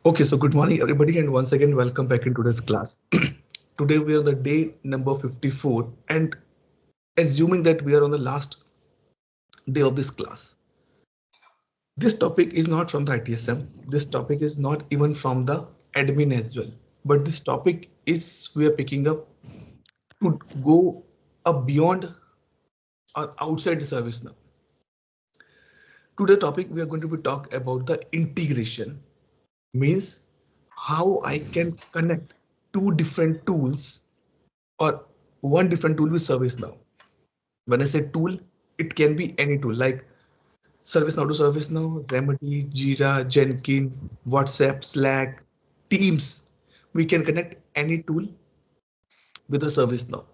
Okay, so good morning everybody and once again welcome back in today's class. Today we are the day number 54 and assuming that we are on the last day of this class. This topic is not from the ITSM. This topic is not even from the admin as well. But this topic is we are picking up to go beyond or outside the service now. Today topic we are going to be talk about the integration means how I can connect two different tools or one different tool with ServiceNow. When I say tool, it can be any tool like ServiceNow to ServiceNow, Remedy, Jira, Jenkins, WhatsApp, Slack, Teams. We can connect any tool with a ServiceNow.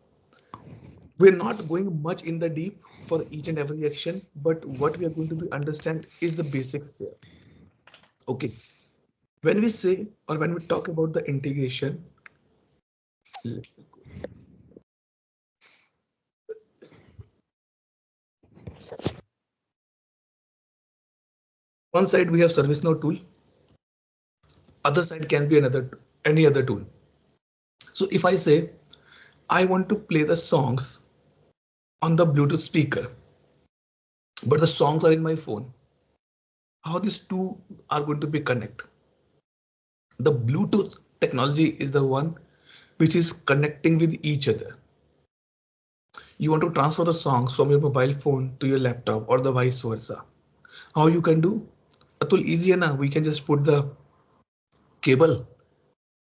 We're not going much in the deep for each and every action, but what we are going to be understand is the basics here. Okay. When we say or when we talk about the integration, one side we have ServiceNow tool, other side can be another any other tool. So if I say I want to play the songs on the Bluetooth speaker, but the songs are in my phone, how these two are going to be connect? The Bluetooth technology is the one which is connecting with each other. You want to transfer the songs from your mobile phone to your laptop or the vice versa. How you can do? Atul, easy enough. We can just put the cable,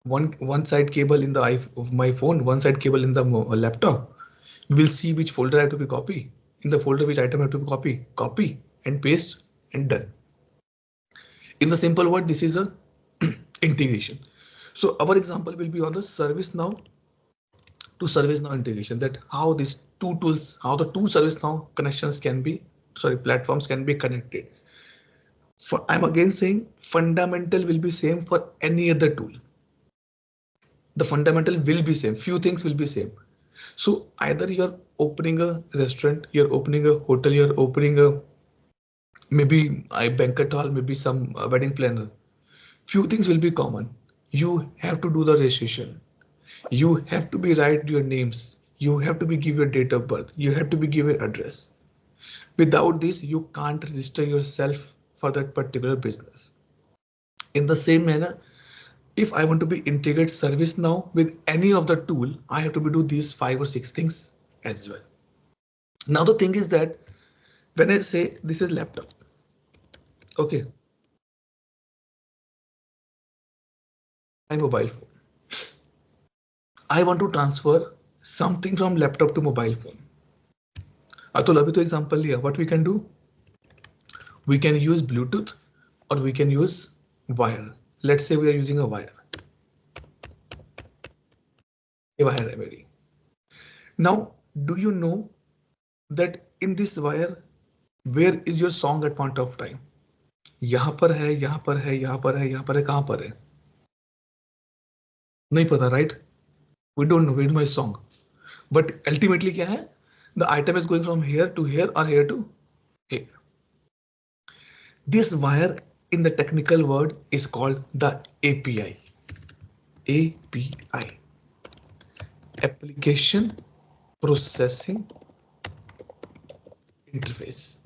one side cable in the of my phone, one side cable in the laptop. We will see which folder I have to be copy. In the folder which item I have to be copy and paste and done. In the simple word, this is a integration. So our example will be on the ServiceNow to ServiceNow integration, that how these two tools, how the two ServiceNow connections can be, platforms can be connected. For I'm again saying fundamental will be same for any other tool. The fundamental will be same. Few things will be same. So either you're opening a restaurant, you're opening a hotel, you're opening a maybe a banquet hall, maybe some wedding planner. Few things will be common. You have to do the registration. You have to be write your names. You have to be give your date of birth. You have to be give your address. Without this, you can't register yourself for that particular business. In the same manner, if I want to be integrate ServiceNow with any of the tool, I have to be do these 5 or 6 things as well. Now the thing is that when I say this is laptop, okay, my mobile phone. I want to transfer something from laptop to mobile phone. Atul अभी तो example लिया. What we can do? We can use Bluetooth or we can use wire. Let's say we are using a wire. ये wire है मेरी. Now, do you know that in this wire, where is your song at point of time? यहाँ पर है, यहाँ पर है, यहाँ पर है, यहाँ पर है, कहाँ पर है? नहीं पता, right? We don't know where is my song. But ultimately क्या है? The item is going from here to here or here to here. This wire in the technical word is called the API. API. Application Processing Interface.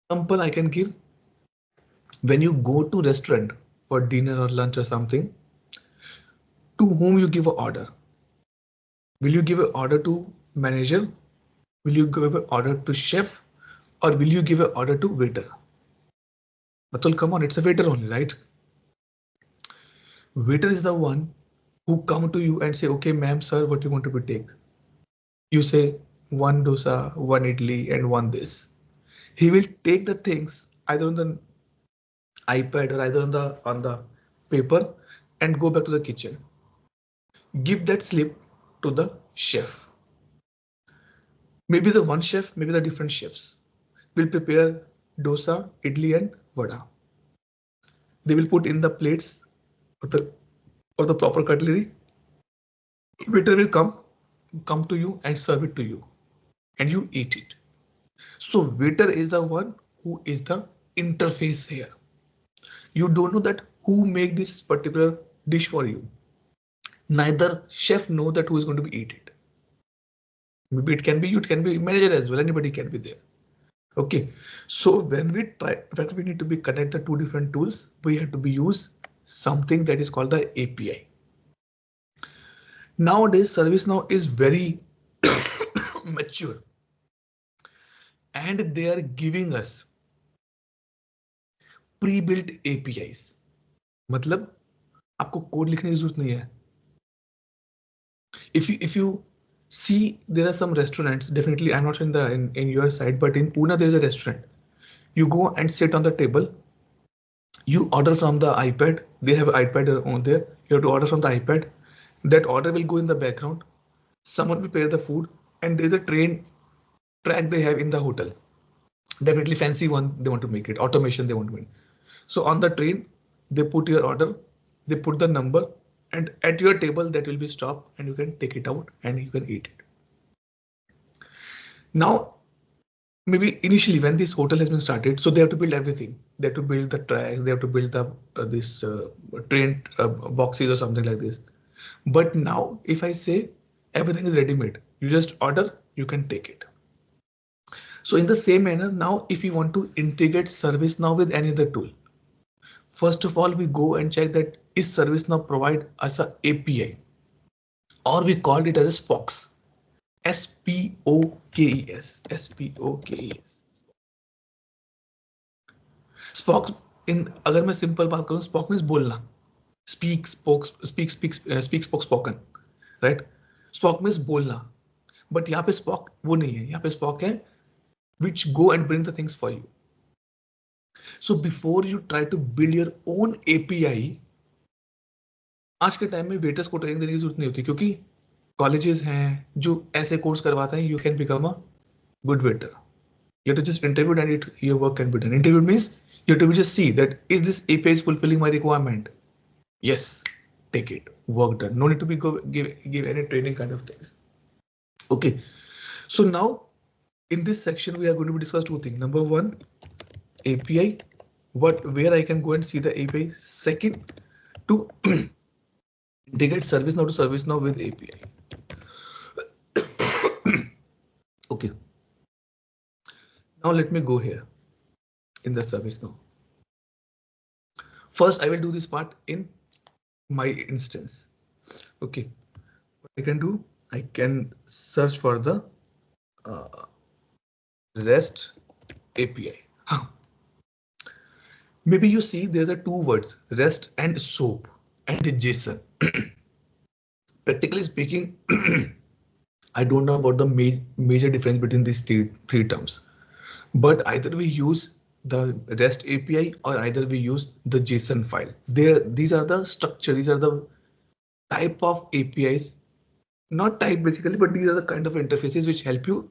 Example I can give, when you go to restaurant for dinner or lunch or something, to whom you give an order? Will you give an order to manager? Will you give an order to chef? Or will you give an order to waiter? Atul, come on, it's a waiter only, right? Waiter is the one who come to you and say, okay, ma'am, sir, what you want to be take? You say one dosa, one idli, and one this. He will take the things either on the iPad or either on the paper and go back to the kitchen. Give that slip to the chef. Maybe the one chef, maybe the different chefs will prepare dosa, idli, and vada. They will put in the plates or the proper cutlery. Waiter will come to you and serve it to you, and you eat it. So waiter is the one who is the interface here. You don't know that who make this particular dish for you. Neither chef know that who is going to be eat it. Maybe it can be you, it can be manager as well. Anybody can be there. Okay. So when we need to be connect the two different tools, we have to be use something that is called the API. Nowadays, ServiceNow is very mature, and they are giving us pre-built APIs. मतलब आपको code लिखने की जरूरत नहीं है. If you see, there are some restaurants. Definitely, I'm not sure in your side, but in Pune there is a restaurant. You go and sit on the table. You order from the iPad. They have an iPad on there. You have to order from the iPad. That order will go in the background. Someone will prepare the food, and there is a train track they have in the hotel. Definitely fancy one. They want to make it automation. They want to make. So on the train, they put your order. They put the number, and at your table that will be stopped, and you can take it out and you can eat it. Now, maybe initially when this hotel has been started, so they have to build everything. They have to build the tracks. They have to build the this train boxes or something like this. But now, if I say everything is ready-made, you just order, you can take it. So in the same manner, now if you want to integrate ServiceNow with any other tool, first of all, we go and check that is ServiceNow provide us a API, or we called it as a SPOKES. SPOKES. SPOKES. Spoke in अगर मैं simple बात करूं, spoke means बोलना. Speak spoke spoken, right. Spoke means बोलना, but यहाँ पे spoke वो नहीं है. यहाँ पे स्पॉक है which go and bring the things for you. So before you try to build your own API, आज के टाइम में वेटर्स को ट्रेनिंग देने की जरूरत नहीं होती, क्योंकि कॉलेजेस हैं जो ऐसे कोर्स करवाते हैं. You can become a good waiter. You have to just interview and your work can be done. Interview means you have to just see that is this API is fulfilling my requirement. Yes, take it. Work done. No need to be give any training kind of things. Okay. So now in this section we are going to be discuss two things. Number one, API. Where I can go and see the API. Second, to integrate ServiceNow to ServiceNow with API. Okay. Now let me go here in the ServiceNow. First, I will do this part in my instance. Okay, what I can do, I can search for the REST API. Maybe you see there's a two words, REST and SOAP and JSON. Practically speaking, I don't know about the major difference between these three terms. But either we use the REST API or either we use the JSON file. These are the structure, these are the type of APIs, not type basically, but these are the kind of interfaces which help you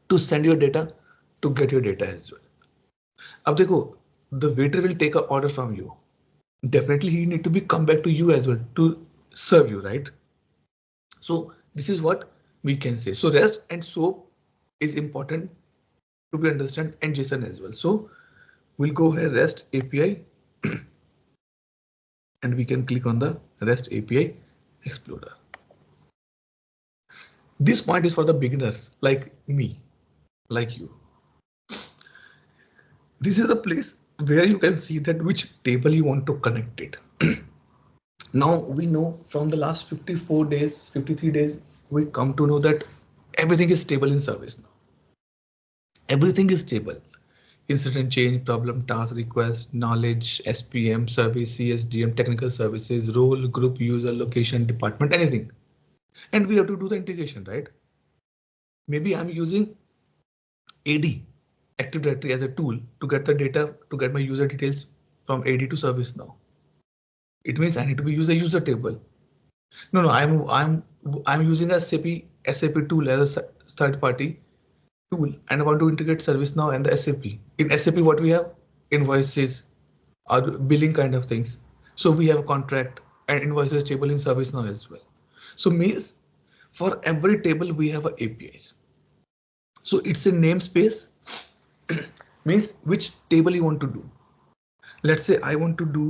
to send your data, to get your data as well. अब देखो, the waiter will take an order from you. Definitely he need to be come back to you as well to serve you, right? So this is what we can say. So REST and SOAP is important to be understand, and JSON as well. So we'll go here REST API and we can click on the REST API Explorer. This point is for the beginners like me, like you. This is the place where you can see that which table you want to connect it. Now we know from the last 54 days, 53 days, we come to know that everything is stable in ServiceNow. Everything is stable. Incident change, problem, task, request, knowledge, SPM, service, CSDM, technical services, role, group, user, location, department, anything. And we have to do the integration, right? Maybe I'm using AD, Active Directory, as a tool to get the data, to get my user details from AD to ServiceNow. It means I need to use a user table. No, I'm using a SAP tool as a third party tool, and I want to integrate ServiceNow and the SAP. In SAP, what we have? Invoices or billing kind of things. So we have a contract and invoices table in ServiceNow as well. So means for every table we have a APIs. So it's a namespace means which table you want to do. let's say I want to do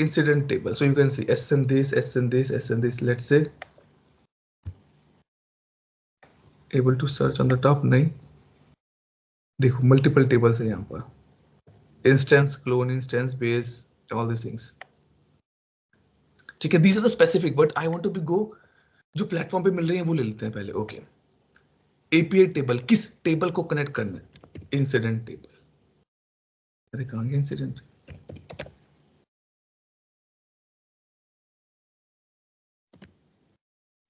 incident table. So you can see S and this, S and this, S and this. Let's say able to search on the top. नहीं देखो multiple tables है यहाँ पर, instance, clone, instance, base, all these things. ठीक है, these are the specific, but I want to be go जो platform पे मिल रही है वो ले लेते हैं पहले. ओके, एपीआई टेबल, किस टेबल को कनेक्ट करना है? Incident table. अरे कहाँ गया इंसिडेंट?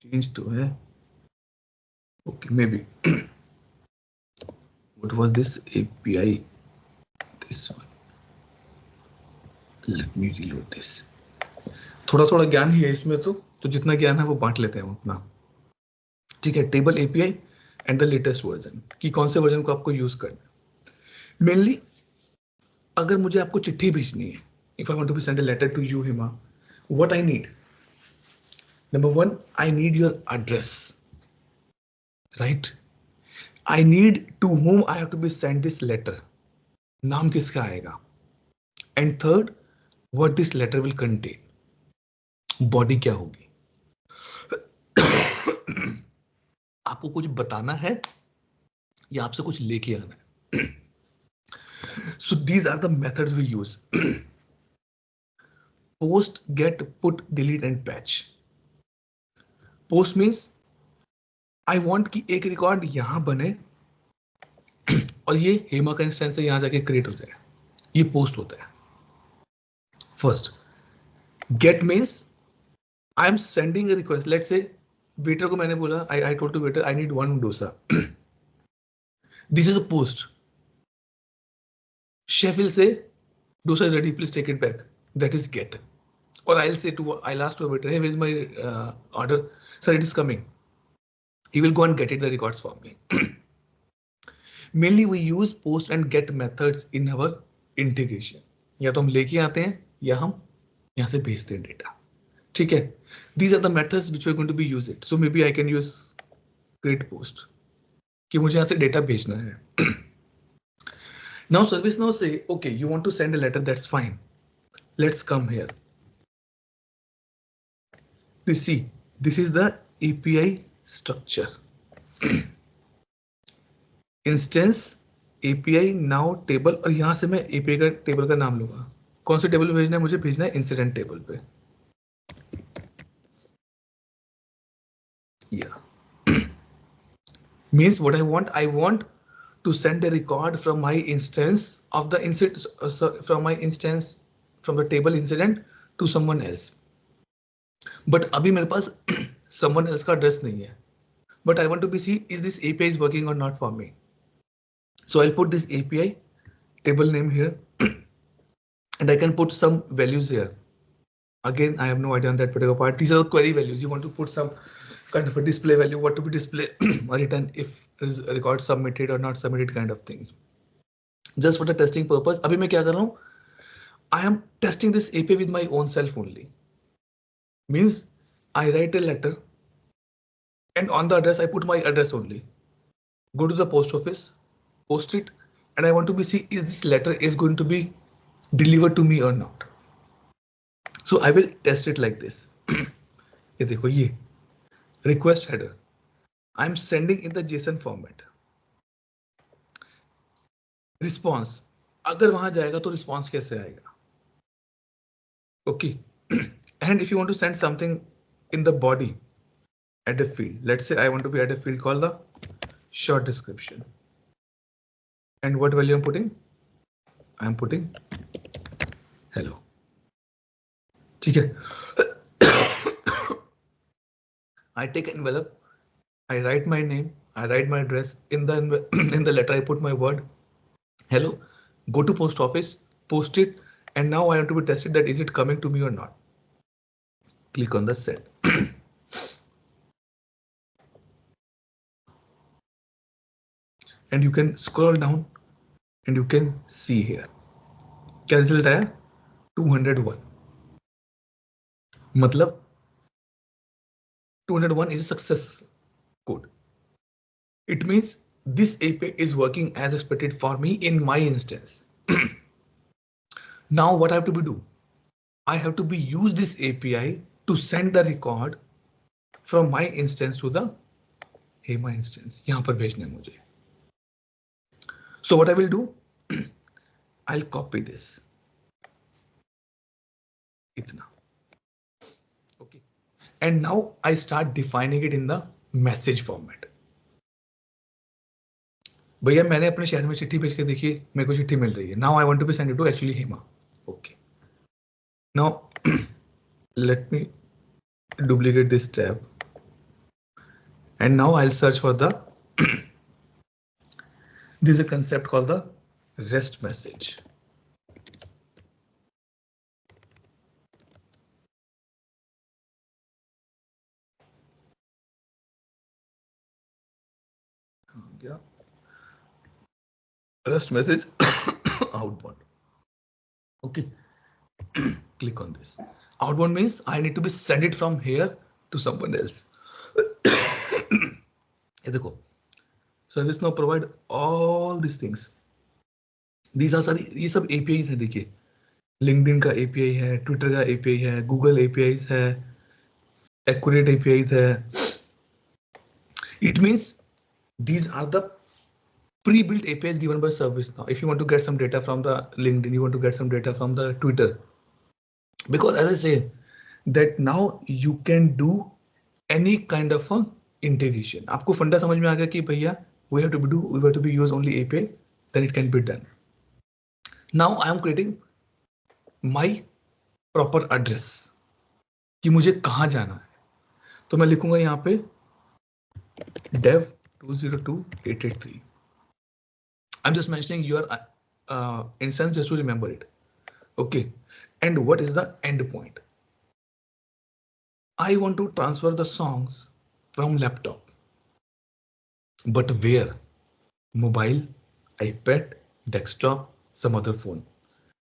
चेंज तो है. Okay, may be what was this API? This one. Let me reload this. थोड़ा थोड़ा ज्ञान ही है इसमें, तो जितना ज्ञान है वो बांट लेते हैं हम अपना. ठीक है, table API and the latest version, कि कौन से वर्जन को आपको यूज करना है. मेनली अगर मुझे आपको चिट्ठी भेजनी है, if I want to send a letter to you Hima, what I need, number 1 I need your address, right. I need to whom I have to be send this letter, नाम किसका आएगा. And third, what this letter will contain, body क्या होगी. आपको कुछ बताना है या आपसे कुछ लेके आना है. So these are the methods we use. Post, get, put, delete and patch. Post means I want कि एक रिकॉर्ड यहां बने और ये हेमा का इंस्टेंस से यहां जाके क्रिएट हो जाए. ये पोस्ट होता है. First, get means I am sending a request. Let's say waiter को मैंने बोला, I told to waiter I need 1 dosa. This is a post. Chef will say dosa is ready, please take it back. That is get. Or I'll ask to a waiter, hey, where's my order? Sir, it is coming. He will go and get it, the records for me. Mainly we use post and get methods in our integration. या तो हम लेके आते हैं या हम यहाँ से भेजते हैं डेटा. ठीक है, these are the methods which we are going to be use it. So maybe I can use create post कि मुझे यहाँ से डेटा भेजना है. Now service now say, okay, you want to send a letter, that's fine. Let's come here. See, this is the API structure. Instance, API, now table, और यहां से मैं API का टेबल का नाम लूंगा. कौन से टेबल पे भेजना है? मुझे भेजना है इंसिडेंट टेबल पे. Yeah. Means what I want to send a record from my instance of the incident, from my instance, from the table incident to someone else. But अभी मेरे पास someone else का address नहीं है. But I want to be see is this API is working or not for me. So I'll put this API table name here and I can put some values here. Again, I have no idea on that particular part. These are the query values. You want to put some kind of a display value, what to be displayed or written if is a record submitted or not submitted kind of things. Just for the testing purpose. अभी मैं क्या कर रहा हूँ? I am testing this API with my own self only. Means I write a letter and on the address I put my address only. Go to the post office, post it, and I want to be see is this letter is going to be delivered to me or not. So I will test it like this. ये देखो, ये request header. I'm sending in the JSON format. Response, अगर वहां जाएगा तो response कैसे आएगा? Okay. And if you want to send something in the body, add a field. Let's say I want to be add a field called the short description. And what value I'm putting? I'm putting hello. ठीक है. I take an envelope. I write my name. I write my address. In the letter I put my word hello. Go to post office. Post it. And now I have to be tested that is it coming to me or not. Click on the send. And you can scroll down and you can see here. क्या result आया? 201. मतलब 201 is a success code. It means this API is working as expected for me in my instance. Now what I have to be do? I have to be use this API to send the record from my instance to the HEMA instance. यहाँ पर भेजना है मुझे. So what I will do? I'll copy this. इतना. Okay. And now I start defining it in the message format. भैया मैंने अपने शहर में चिट्ठी भेज के देखिए मेरे को चिट्ठी मिल रही है. Now I want to be send it to actually HEMA. Okay. Now let me duplicate this tab. And now I'll search for the there's a concept called the REST message. Yeah. REST message outbound. Okay. Click on this. Outbound means I need to be send it from here to someone else. ये देखो service now provide all this things. These are सारी ये सब API है. देखिए LinkedIn का API है, Twitter का एपीआई है, गूगल एपीआई है, एक्यूरेट एपीआई है. It means these are the pre-built APIs given by ServiceNow. If you want to get some data from the LinkedIn, you want to get some data from the Twitter, because as I say that now you can do any kind of a integration. आपको फंडा समझ में आ गया कि भैया we have to be use only API, then it can be done. Now I am creating my proper address कि मुझे कहाँ जाना है. तो मैं लिखूंगा यहाँ पे dev 202883. I'm just mentioning your instance just to remember it. Okay. And what is the endpoint? I want to transfer the songs from laptop. But where? Mobile, iPad, desktop, some other phone.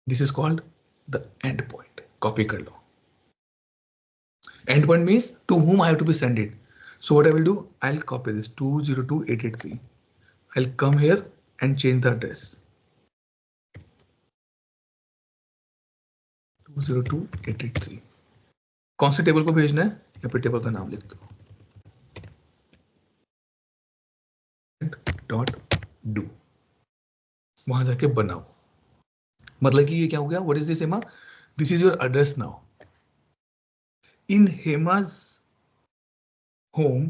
This is called the endpoint. Copy kar lo. Endpoint means to whom I have to be send it. So what I will do? I'll copy this 202883. I'll come here and change the address. 202883. कौन से table को भेजना है? यहाँ पे table का नाम लिख दो. .do. वहां जाके बनाओ. मतलब कि ये क्या हो गया? What is this HEMA? This is your address now. In HEMA's home,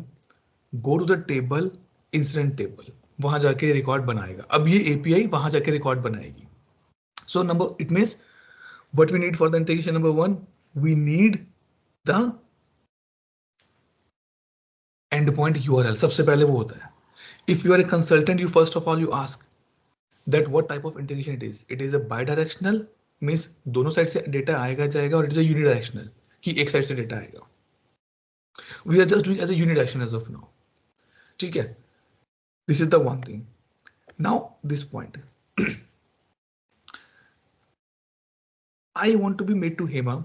go to the table, incident table. वहां जाके रिकॉर्ड बनाएगा. अब ये API वहां जाके रिकॉर्ड बनाएगी. So it means what we need for the integration. Number one, we need the endpoint URL. सबसे पहले वो होता है. If you are a consultant, you first of all you ask that what type of integration it is. It is a bidirectional, means दोनों side से data आएगा जाएगा, और it is a unidirectional कि एक साइड से डेटा आएगा. We are just doing as a unidirectional as of now. ठीक है. This is the one thing. Now this point. I want to be made to HEMA.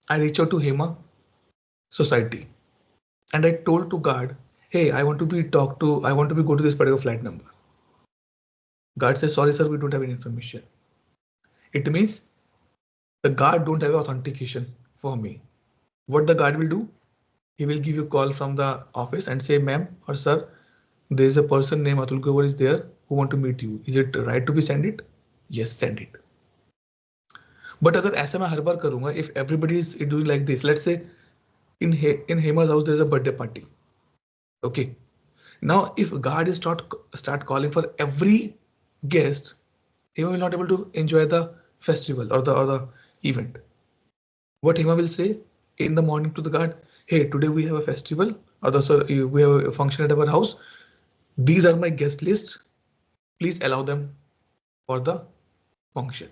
I reach out to HEMA society and I told to guard, hey, I want to be go to this particular flight number. Guard says, sorry sir, we don't have any information. It means the guard don't have authentication for me. What the guard will do? He will give you a call from the office and say, ma'am or sir, there is a person named Atul Grover is there who want to meet you. Is it right to be send it? Yes, send it. But अगर ऐसा मैं हर बार करूंगा, if everybody is doing like this, let's say in Hema's house there is a birthday party. Okay. Now if guard is start calling for every guest, Hema will not able to enjoy the festival or the event. What Hema will say in the morning to the guard, hey, today we have a festival or we have a function at our house. These are my guest lists. Please allow them for the function.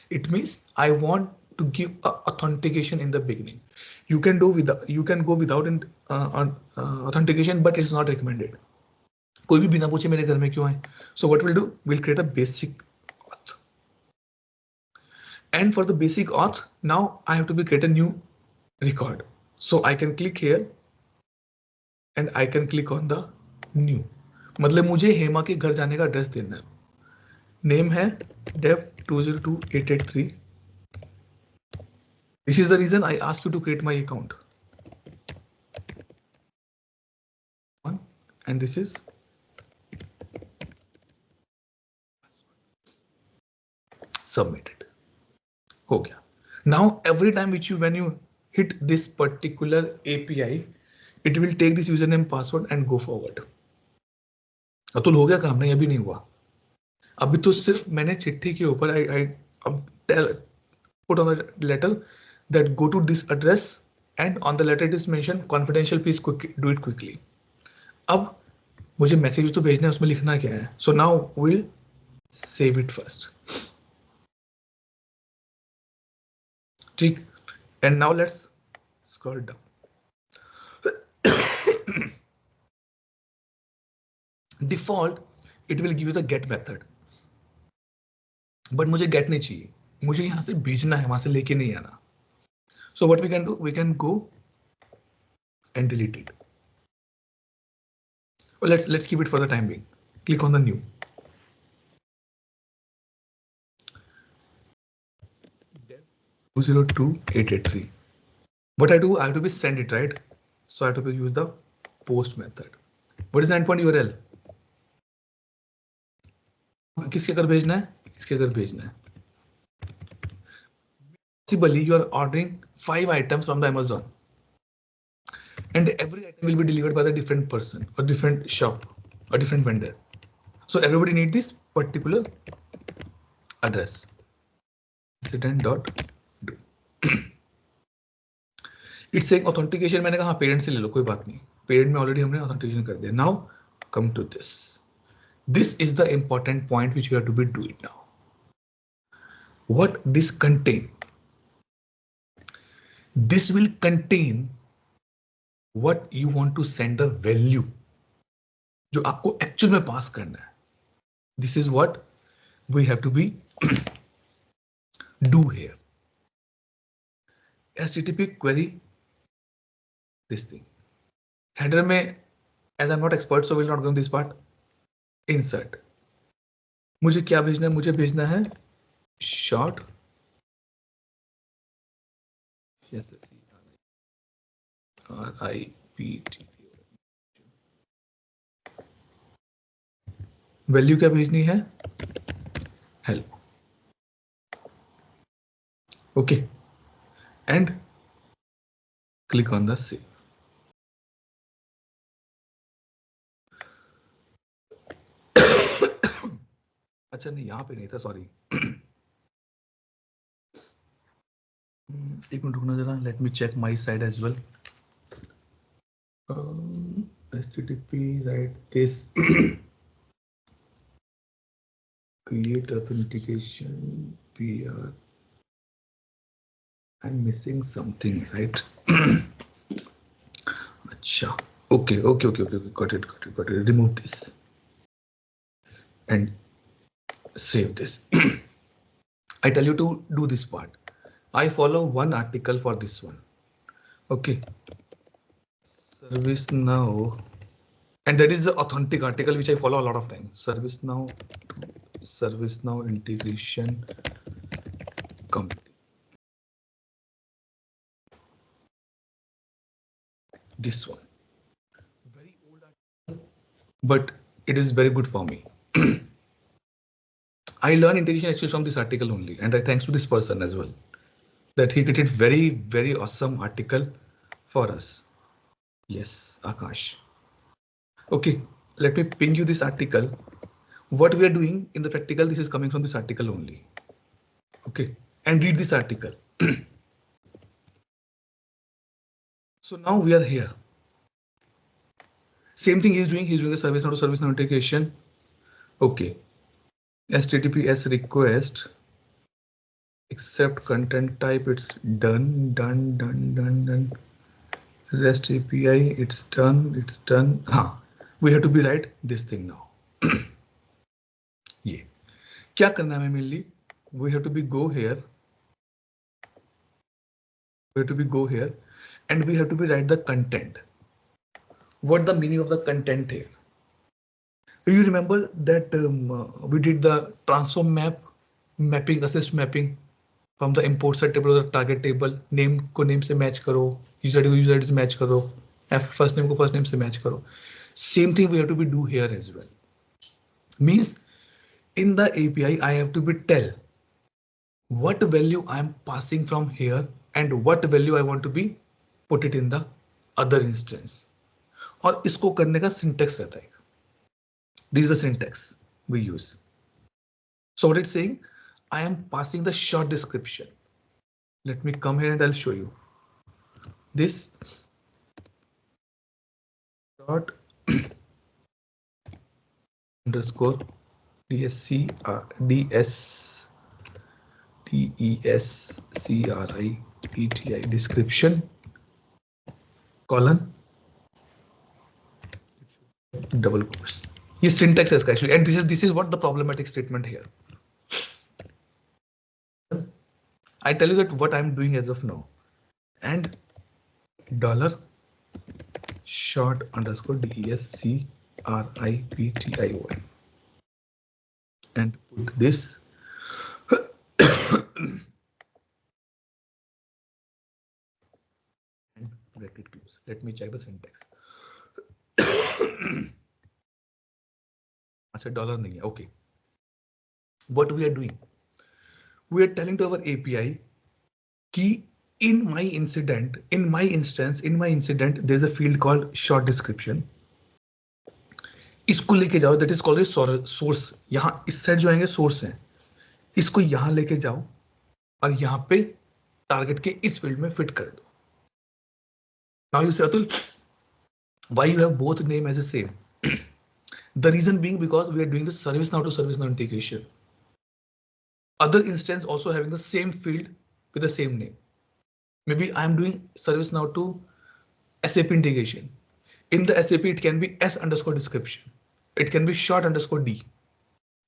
It means I want to give authentication in the beginning. You can go without authentication, but it's not recommended. कोई भी बिना पूछे मेरे घर में क्यों आए? So what we'll do? We'll create a basic auth. And for the basic auth, now I have to create a new record. So I can click here and I can click on the new. मतलब मुझे हेमा के घर जाने का address देना है. Name है dev 202883. This is the reason I ask you to create my account. And this is submitted. हो गया. Now every time which you when you hit this particular API, it will take this username password and go forward. Atul हो गया काम? नहीं अभी नहीं हुआ. अभी तो सिर्फ मैंने चिट्ठी के ऊपर I put on the letter that go to this address and on the letter it is mentioned confidential, please do it quickly. अब मुझे मैसेज तो भेजना है, उसमें लिखना क्या है? So now we'll save it first. ठीक. And now let's scroll down. Default it will give you the get method, but मुझे get नहीं चाहिए, मुझे यहाँ से भेजना है, वहां से लेके नहीं आना. So what we can do, we can go and delete it. Well, let's keep it for the time being. Click on the new. Dev 202883. What I do, I have to be send it, right? So I have to be use the post method. What is the endpoint URL? किसके अगर भेजना है? इसके अगर भेजना है. Possibly you are ordering 5 items from the Amazon, and every item will be delivered by the different person or different shop or different vendor. So everybody need this particular address. Incident.do. It's saying authentication. मैंने कहा parent से ले लो, कोई बात नहीं. Parent में already हमने authentication कर दिया. Now come to this. This is the important point which we have to be doing now. What this contain? This will contain what you want to send the value, जो आपको actual में पास करना है. This is what we have to be do here. HTTP query this thing. Header में, as I'm not expert, so will not go on this part. Insert. मुझे क्या भेजना है? मुझे भेजना है short. Yes, RIPT. वैल्यू क्या भेजनी है? Help. Okay. And click on the save. अच्छा नहीं, यहां पे नहीं था, सॉरी. एक मिनट रुकना जरा. Let me check my side as well. HTTP write this. Create authentication PR. I'm missing something, right? Acha. Okay. Got it. Remove this and save this. I tell you to do this part. I follow one article for this one. Okay. ServiceNow, and that is the authentic article which I follow a lot of time. ServiceNow integration company. This one, very old article, but it is very good for me. I learned integration actually from this article only, and I thanks to this person as well, that he created very awesome article for us. Yes, Akash. Okay, let me ping you this article. What we are doing in the practical, this is coming from this article only. Okay, and read this article. So now we are here. Same thing he's doing the ServiceNow to ServiceNow integration. Okay, HTTPS request, accept content type, it's done. REST API, it's done. We have to be write this thing now. ये क्या करना है mainly? We have to be go here. And we have to be write the content. What the meaning of the content here? Do you remember that we did the transform mapping, assist mapping from the import set table to the target table? Name को name से match करो, user ID को user ID से match करो, first name को first name से match करो. Same thing we have to be do here as well. Means in the API I have to be tell what value I am passing from here and what value I want to be put it in the other instance. और इसको करने का syntax रहता है. This is the syntax we use. So what it's saying, I am passing the short description. Let me come here and I'll show you. This dot underscore DSCRI description colon double quotes. This syntax is actually, and this is what the problematic statement here. I tell you that what I'm doing as of now, and dollar short underscore DSCRIPTION and put this and bracket close. Let me check the syntax. अच्छा dollar नहीं है. Okay. What we are doing? We are telling to our API कि in my incident, in my instance, there's a field called short description. इसको लेके जाओ, that is called a source. यहाँ इस side जो आएंगे source है, इसको यहाँ लेके जाओ और यहाँ पे टारगेट के इस फील्ड में फिट कर दो. Now you say, Atul, why you have both name as the same? The reason being because we are doing the ServiceNow to ServiceNow integration. Other instance also having the same field with the same name. Maybe I am doing ServiceNow to SAP integration. In the SAP, it can be S underscore description. It can be short underscore D.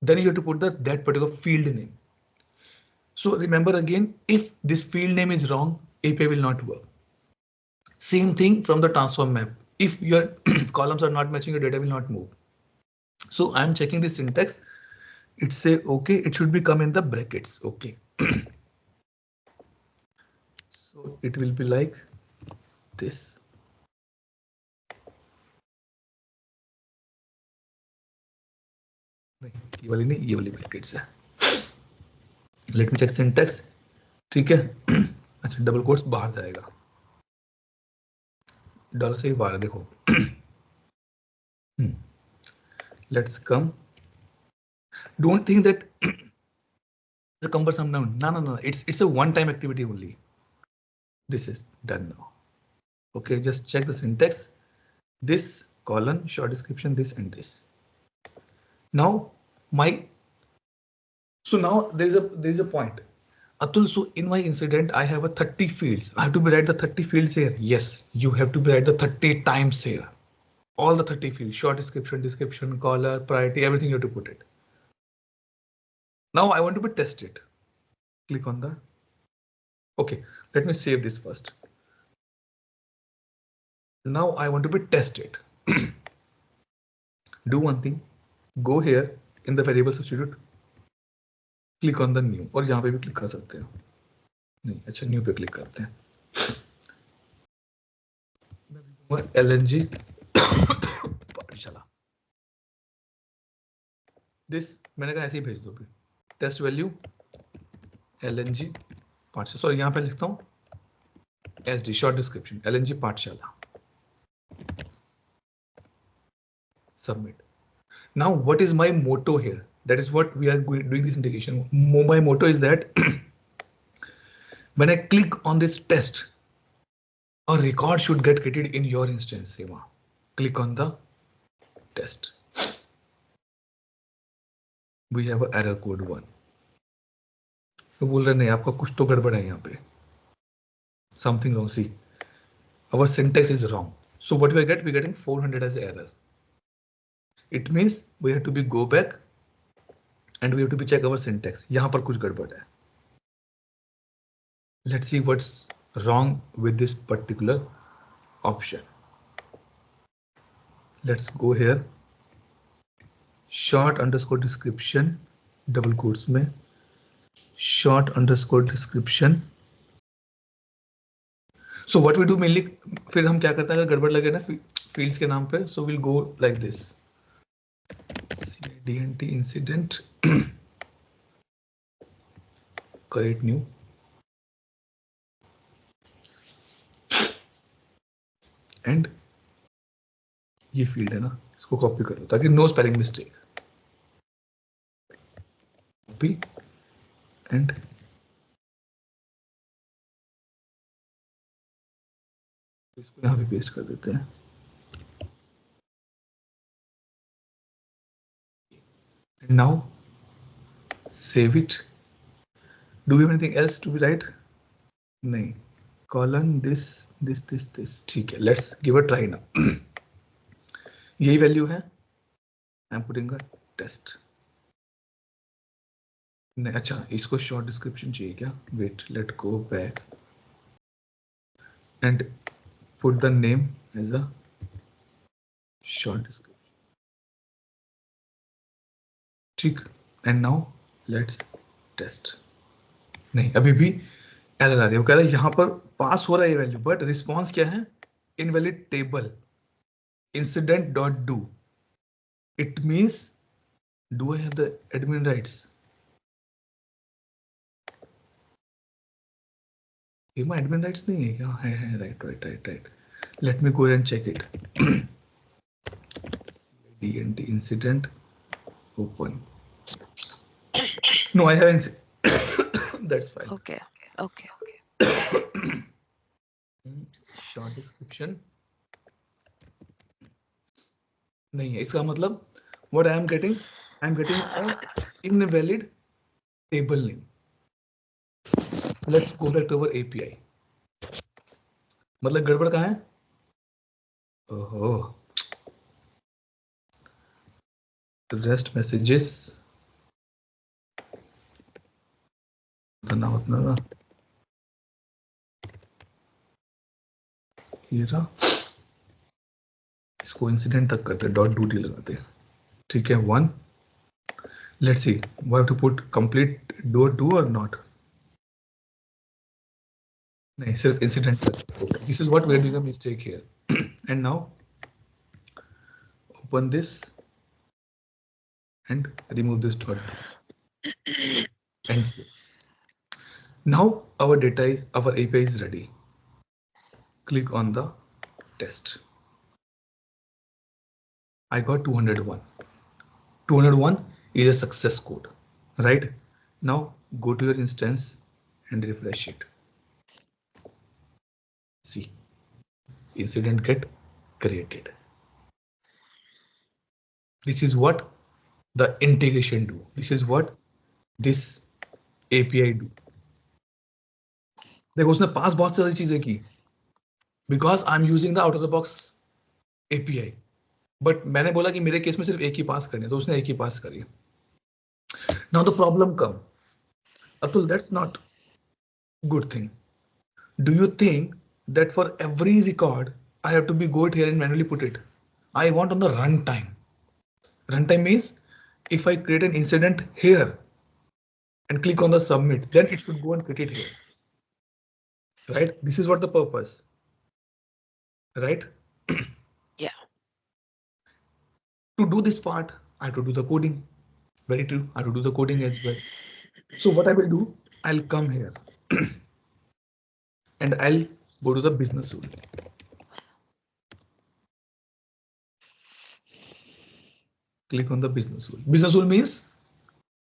Then you have to put that particular field name. So remember again, if this field name is wrong, API will not work. Same thing from the transform map. If your columns are not matching, your data will not move. So I'm checking the syntax. It say okay, it should be come in the brackets. Okay. So it will be like this. ये वाली नहीं, ये वाली brackets है. Let me check syntax. ठीक है. अच्छा double quotes बाहर जाएगा. डॉलर से ही बाहर देखो. Let's come. Don't think that the cumbersome now. No. It's a one-time activity only. This is done now. Okay, just check the syntax. This colon, short description, this and this. Now so now there is a point. Atul, so in my incident, I have a 30 fields. I have to write the 30 fields here. Yes, you have to write the 30 times here. All the 30 fields, short description, caller, priority, everything you have to put it. Now I want to test it. Click on the. Okay, let me save this first. Now I want to test it. Do one thing. Go here in the variable substitute. Click on the new. और यहाँ पे भी click कर सकते हो. नहीं, अच्छा new पे click करते हैं. LNG पाठशाला. This मैंने कहा ऐसे ही भेज दो भी. Test value LNG पाठशाला. Sorry यहाँ पे लिखता हूँ SD short description LNG पाठशाला. Submit. Now what is my motto here? That is what we are doing this integration. My motto is that when I click on this test, a record should get created in your instance. Click on the test. We have an error code 1. तो बोल रहे नहीं आपका कुछ तो गड़बड़ है यहाँ पे. Something wrong. See, our syntax is wrong. So what we get? We're getting 400 as error. It means we have to be go back and we have to be check our syntax. यहाँ पर कुछ गड़बड़ है. Let's see what's wrong with this particular option. Let's go here. short underscore description double quotes में short underscore description. So what we do mainly, फिर हम क्या करते हैं अगर गड़बड़ लगे ना फील्ड्स के नाम पे, so we'll go like this. CIDNT incident create new and ये फील्ड है ना, इसको कॉपी करो ताकि no spelling mistake. Copy and इसको यहाँ पे पेस्ट कर देते हैं. And now save it. Do we have anything else to be write? नहीं. Colon this. ठीक है. Let's give a try now. यही वैल्यू है. I'm putting a test. नहीं, अच्छा इसको शॉर्ट डिस्क्रिप्शन चाहिए क्या? Wait, let go back and put the name as a short description. ठीक. And now let's test. नहीं, अभी भी एरर आ रही है. वो कह रहा है यहाँ पर पास हो रहा है वैल्यू, बट रिस्पॉन्स क्या है? Invalid table incident dot do. It means do I have the admin rights? ये मैं एडमिन राइट्स नहीं है क्या? है. Right. Let me go and check it. DNT incident open. No, I haven't. That's fine. Okay. Short description नहीं है. इसका मतलब what I am getting a invalid table name. Let's go back to our API. मतलब गड़बड़ कहाँ है? ओहो, REST messages ना ये रहा. इसको इंसिडेंट तक करते हैं, .2d लगाते हैं. ठीक है. 1. Let's see, we have to put complete .2 और नॉट. नहीं, सिर्फ इंसिडेंट तक. This is what we are doing a mistake here. And now open this and remove this dot and save. Now our API is ready. Click on the test. I got 201. 201 is a success code, right? Now go to your instance and refresh it. See, incident get created. This is what the integration do. This is what this API do. देखो उसने पास बहुत सारी चीजें की because I'm using the out of the box API. But मैंने बोला कि मेरे केस में सिर्फ एक ही पास करनी है, तो उसने एक ही पास करी. Now the problem come. Atul, that's not good thing. Do you think that for every record I have to go it here and manually put it? I want on the runtime. Runtime means if I create an incident here and click on the submit, then it should go and create it here. Right? This is what the purpose. Right? Yeah. To do this part, I have to do the coding. Very true. I have to do the coding as well. So what I will do, I'll come here and I'll go to the business rule. Click on the business rule. Business rule means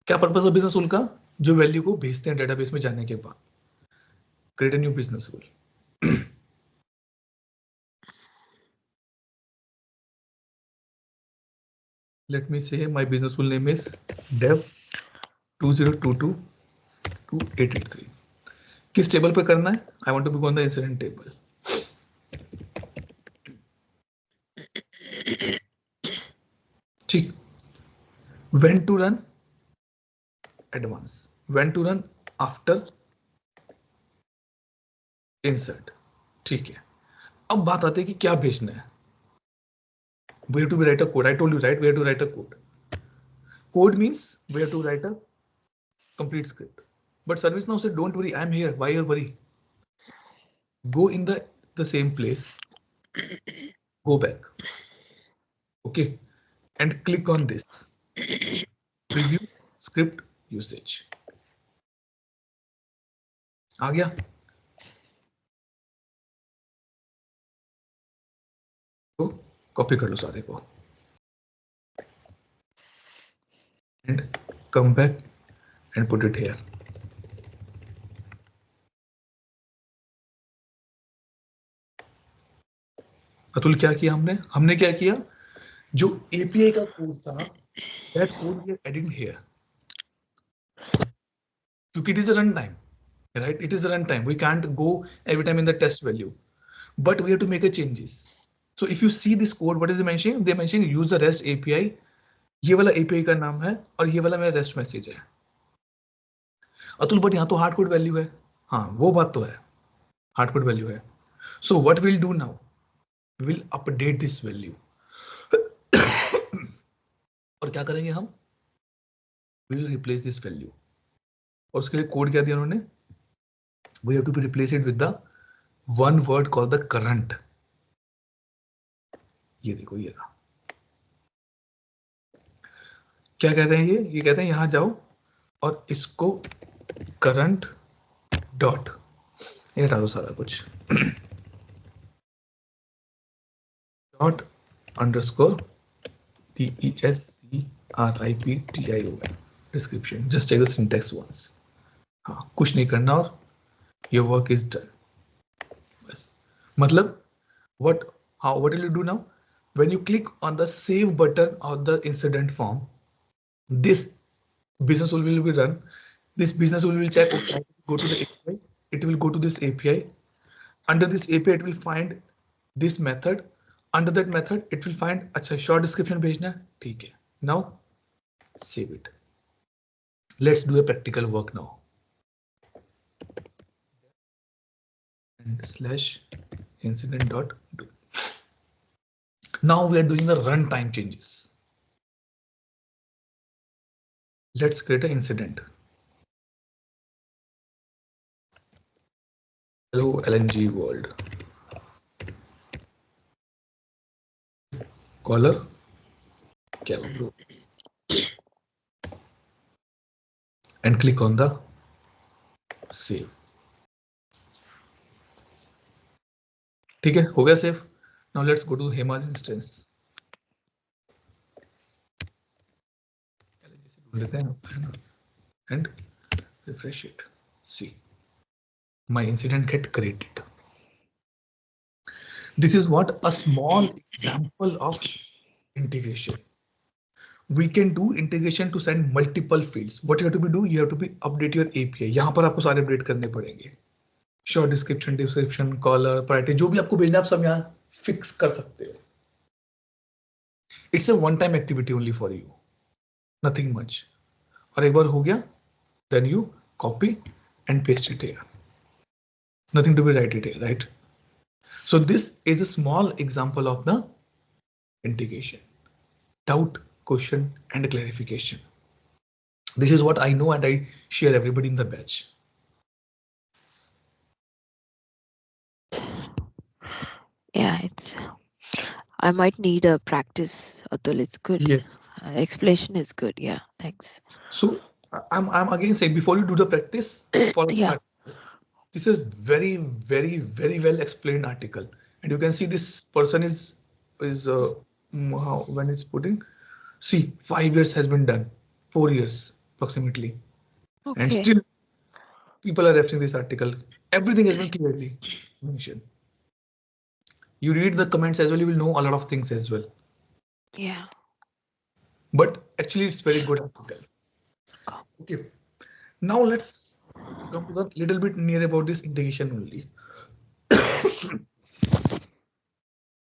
क्या purpose है business rule का? जो value को भेजते हैं database में जाने के बाद. Create a new business rule. Let me say my business rule name is dev 2022 to 883. किस टेबल पे करना है? I want to be on the incident table. ठीक. When to run? Advance. When to run? After insert. ठीक है. अब बात आती है कि क्या भेजना है. Where to write a code? I told you, right? Where to write a code. Code means we have to write a complete script. But ServiceNow said, don't worry, I'm here. Why you worry? Go in the same place, go back. Okay. And click on this. Preview script usage. आ गया? तो copy कर लो सारे को. And come back and put it here. Atul क्या किया हमने क्या किया, जो API का कोड था, that code we are adding here. क्योंकि it is a runtime, right? It is a runtime. We can't go every time in the test value, but we have to make a changes. So if you see this code, what is it mentioning? They mentioning use the REST API. ये वाला API का नाम है और ये वाला मेरा REST message है. अतुल बट यहाँ तो हार्ड कोड वैल्यू है. हाँ वो बात तो है, हार्ड कोड वैल्यू है. So what will do now, will update this value. और क्या करेंगे हम, विल रिप्लेस दिस वैल्यू. और उसके लिए कोड क्या दिया उन्होंने, we have to replace it with the one word called the current. ये देखो ये रहा. क्या कहते हैं ये कहते हैं यहां जाओ और इसको करंट डॉट, ये हटा दो सारा कुछ, dot underscore DESCRIPTION description. Just check the syntax once. हाँ कुछ नहीं करना और योर वर्क इज डन. बस मतलब what will you do now, when you click on the save button of the incident form, this business will be run. This business will check, okay, go to the API, it will go to this API. Under this API it will find this method. Under that method it will find अच्छा short description भेजना, ठीक है. Now save it. Let's do a practical work now. And slash incident dot do. Now we are doing the runtime changes. Let's create an incident. Hello LNG world. Caller. And click on the save. ठीक है, हो गया save. Now let's go to Hema's instance. And refresh it. See, my incident get created. This is what a small example of integration. We can do integration to send multiple fields. What you have to do? You have to be update your API. यहाँ पर आपको सारे update करने पड़ेंगे. Short description, caller, priority, जो भी आपको भेजना आप सब यहाँ फिक्स कर सकते हो. It's a one-time activity only for you. Nothing much. और एक बार हो गया, then you copy and paste it here. Nothing to be write it here, right? So this is a small example of the integration. Doubt, question, and clarification. This is what I know and I share everybody in the batch. Yeah, I might need a practice, Atul. It's good. Yes. Explanation is good. Yeah, thanks. So I'm again saying, before you do the practice, follow yeah. This is very well explained article, and you can see this person is when it's putting, see 5 years has been done, 4 years approximately, okay. And still people are referring this article. Everything has been clearly mentioned. You read the comments as well, you will know a lot of things as well. Yeah. But actually it's very good article. Okay. Now let's come to the little bit near about this integration only.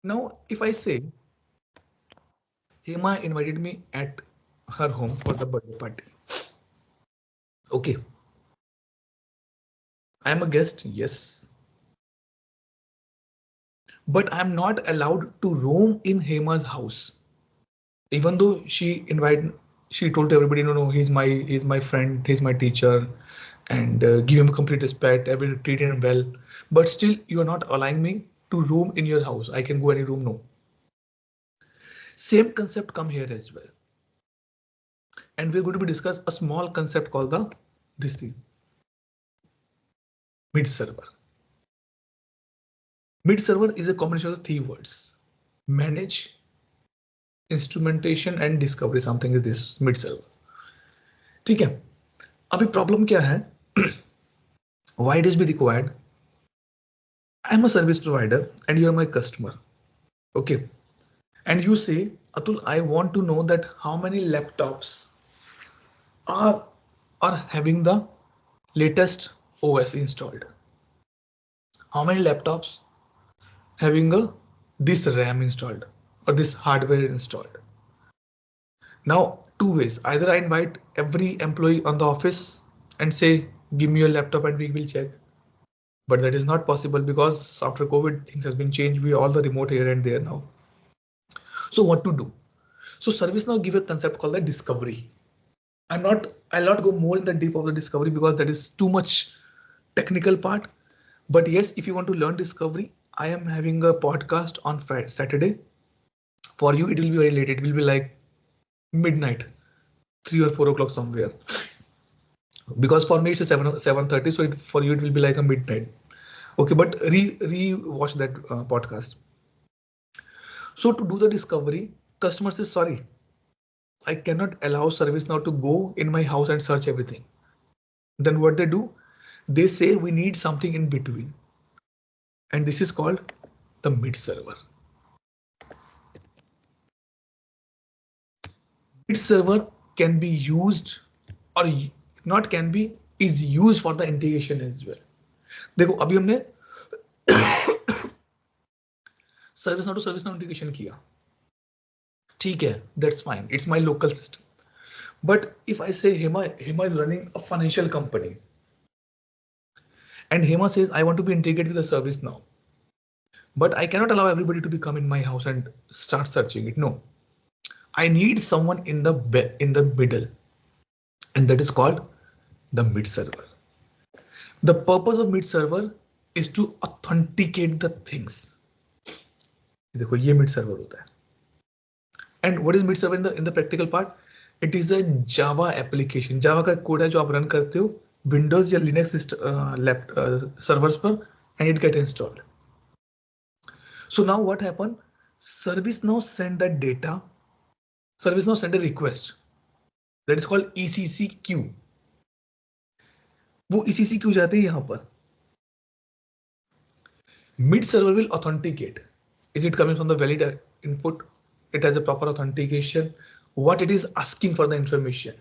Now, if I say, Hema invited me at her home for the birthday party. Okay. I am a guest, yes. But I am not allowed to roam in Hema's house. Even though she invited, she told to everybody, no, no, he's my friend, he's my teacher, and give him complete respect, every treat him well. But still, you are not allowing me to room in your house. I can go any room. No. Same concept come here as well. And we're going to be discuss a small concept called the this thing, mid server. Mid server is a combination of the three words: manage, instrumentation, and discovery. Something is this mid server. ठीक है. अभी problem क्या है? Why it is be required? I'm a service provider and you're my customer. Okay. And you say, Atul, I want to know that how many laptops are having the latest OS installed. How many laptops having a this RAM installed or this hardware installed. Now, two ways. Either I invite every employee on the office and say, give me your laptop and we will check. But that is not possible because after COVID, things has been changed. We all the remote here and there now. So what to do? So ServiceNow give a concept called the discovery. I'll not go more in the deep of the discovery because that is too much technical part. But yes, if you want to learn discovery, I am having a podcast on Friday, Saturday. For you, it will be very late. It will be like midnight, 3 or 4 o'clock somewhere. Because for me it's a 7:30, so for you it will be like a midnight. Okay, but watch that podcast. So to do the discovery, customer says sorry, I cannot allow ServiceNow to go in my house and search everything. Then what they do? They say we need something in between, and this is called the mid server. Mid server can be used or not can be is used for the integration as well. देखो अभी हमने ServiceNow to ServiceNow integration किया, ठीक है, that's fine, it's my local system. But if I say Hema is running a financial company and Hema says I want to be integrated with the ServiceNow, but I cannot allow everybody to come in my house and start searching it. No, I need someone in the middle, and that is called the mid server. The purpose of mid server is to authenticate the things. देखो ये mid server होता है. And what is mid server in the practical part? It is a Java application. Java का code है जो आप run करते हो Windows या Linux servers पर, and it get installed. So now what happened? ServiceNow send the data. ServiceNow send a request. That is called ECC queue. वो ECC queue जाते हैं यहाँ पर. Mid server will authenticate. Is it coming from the valid input? It has a proper authentication. What it is asking for the information,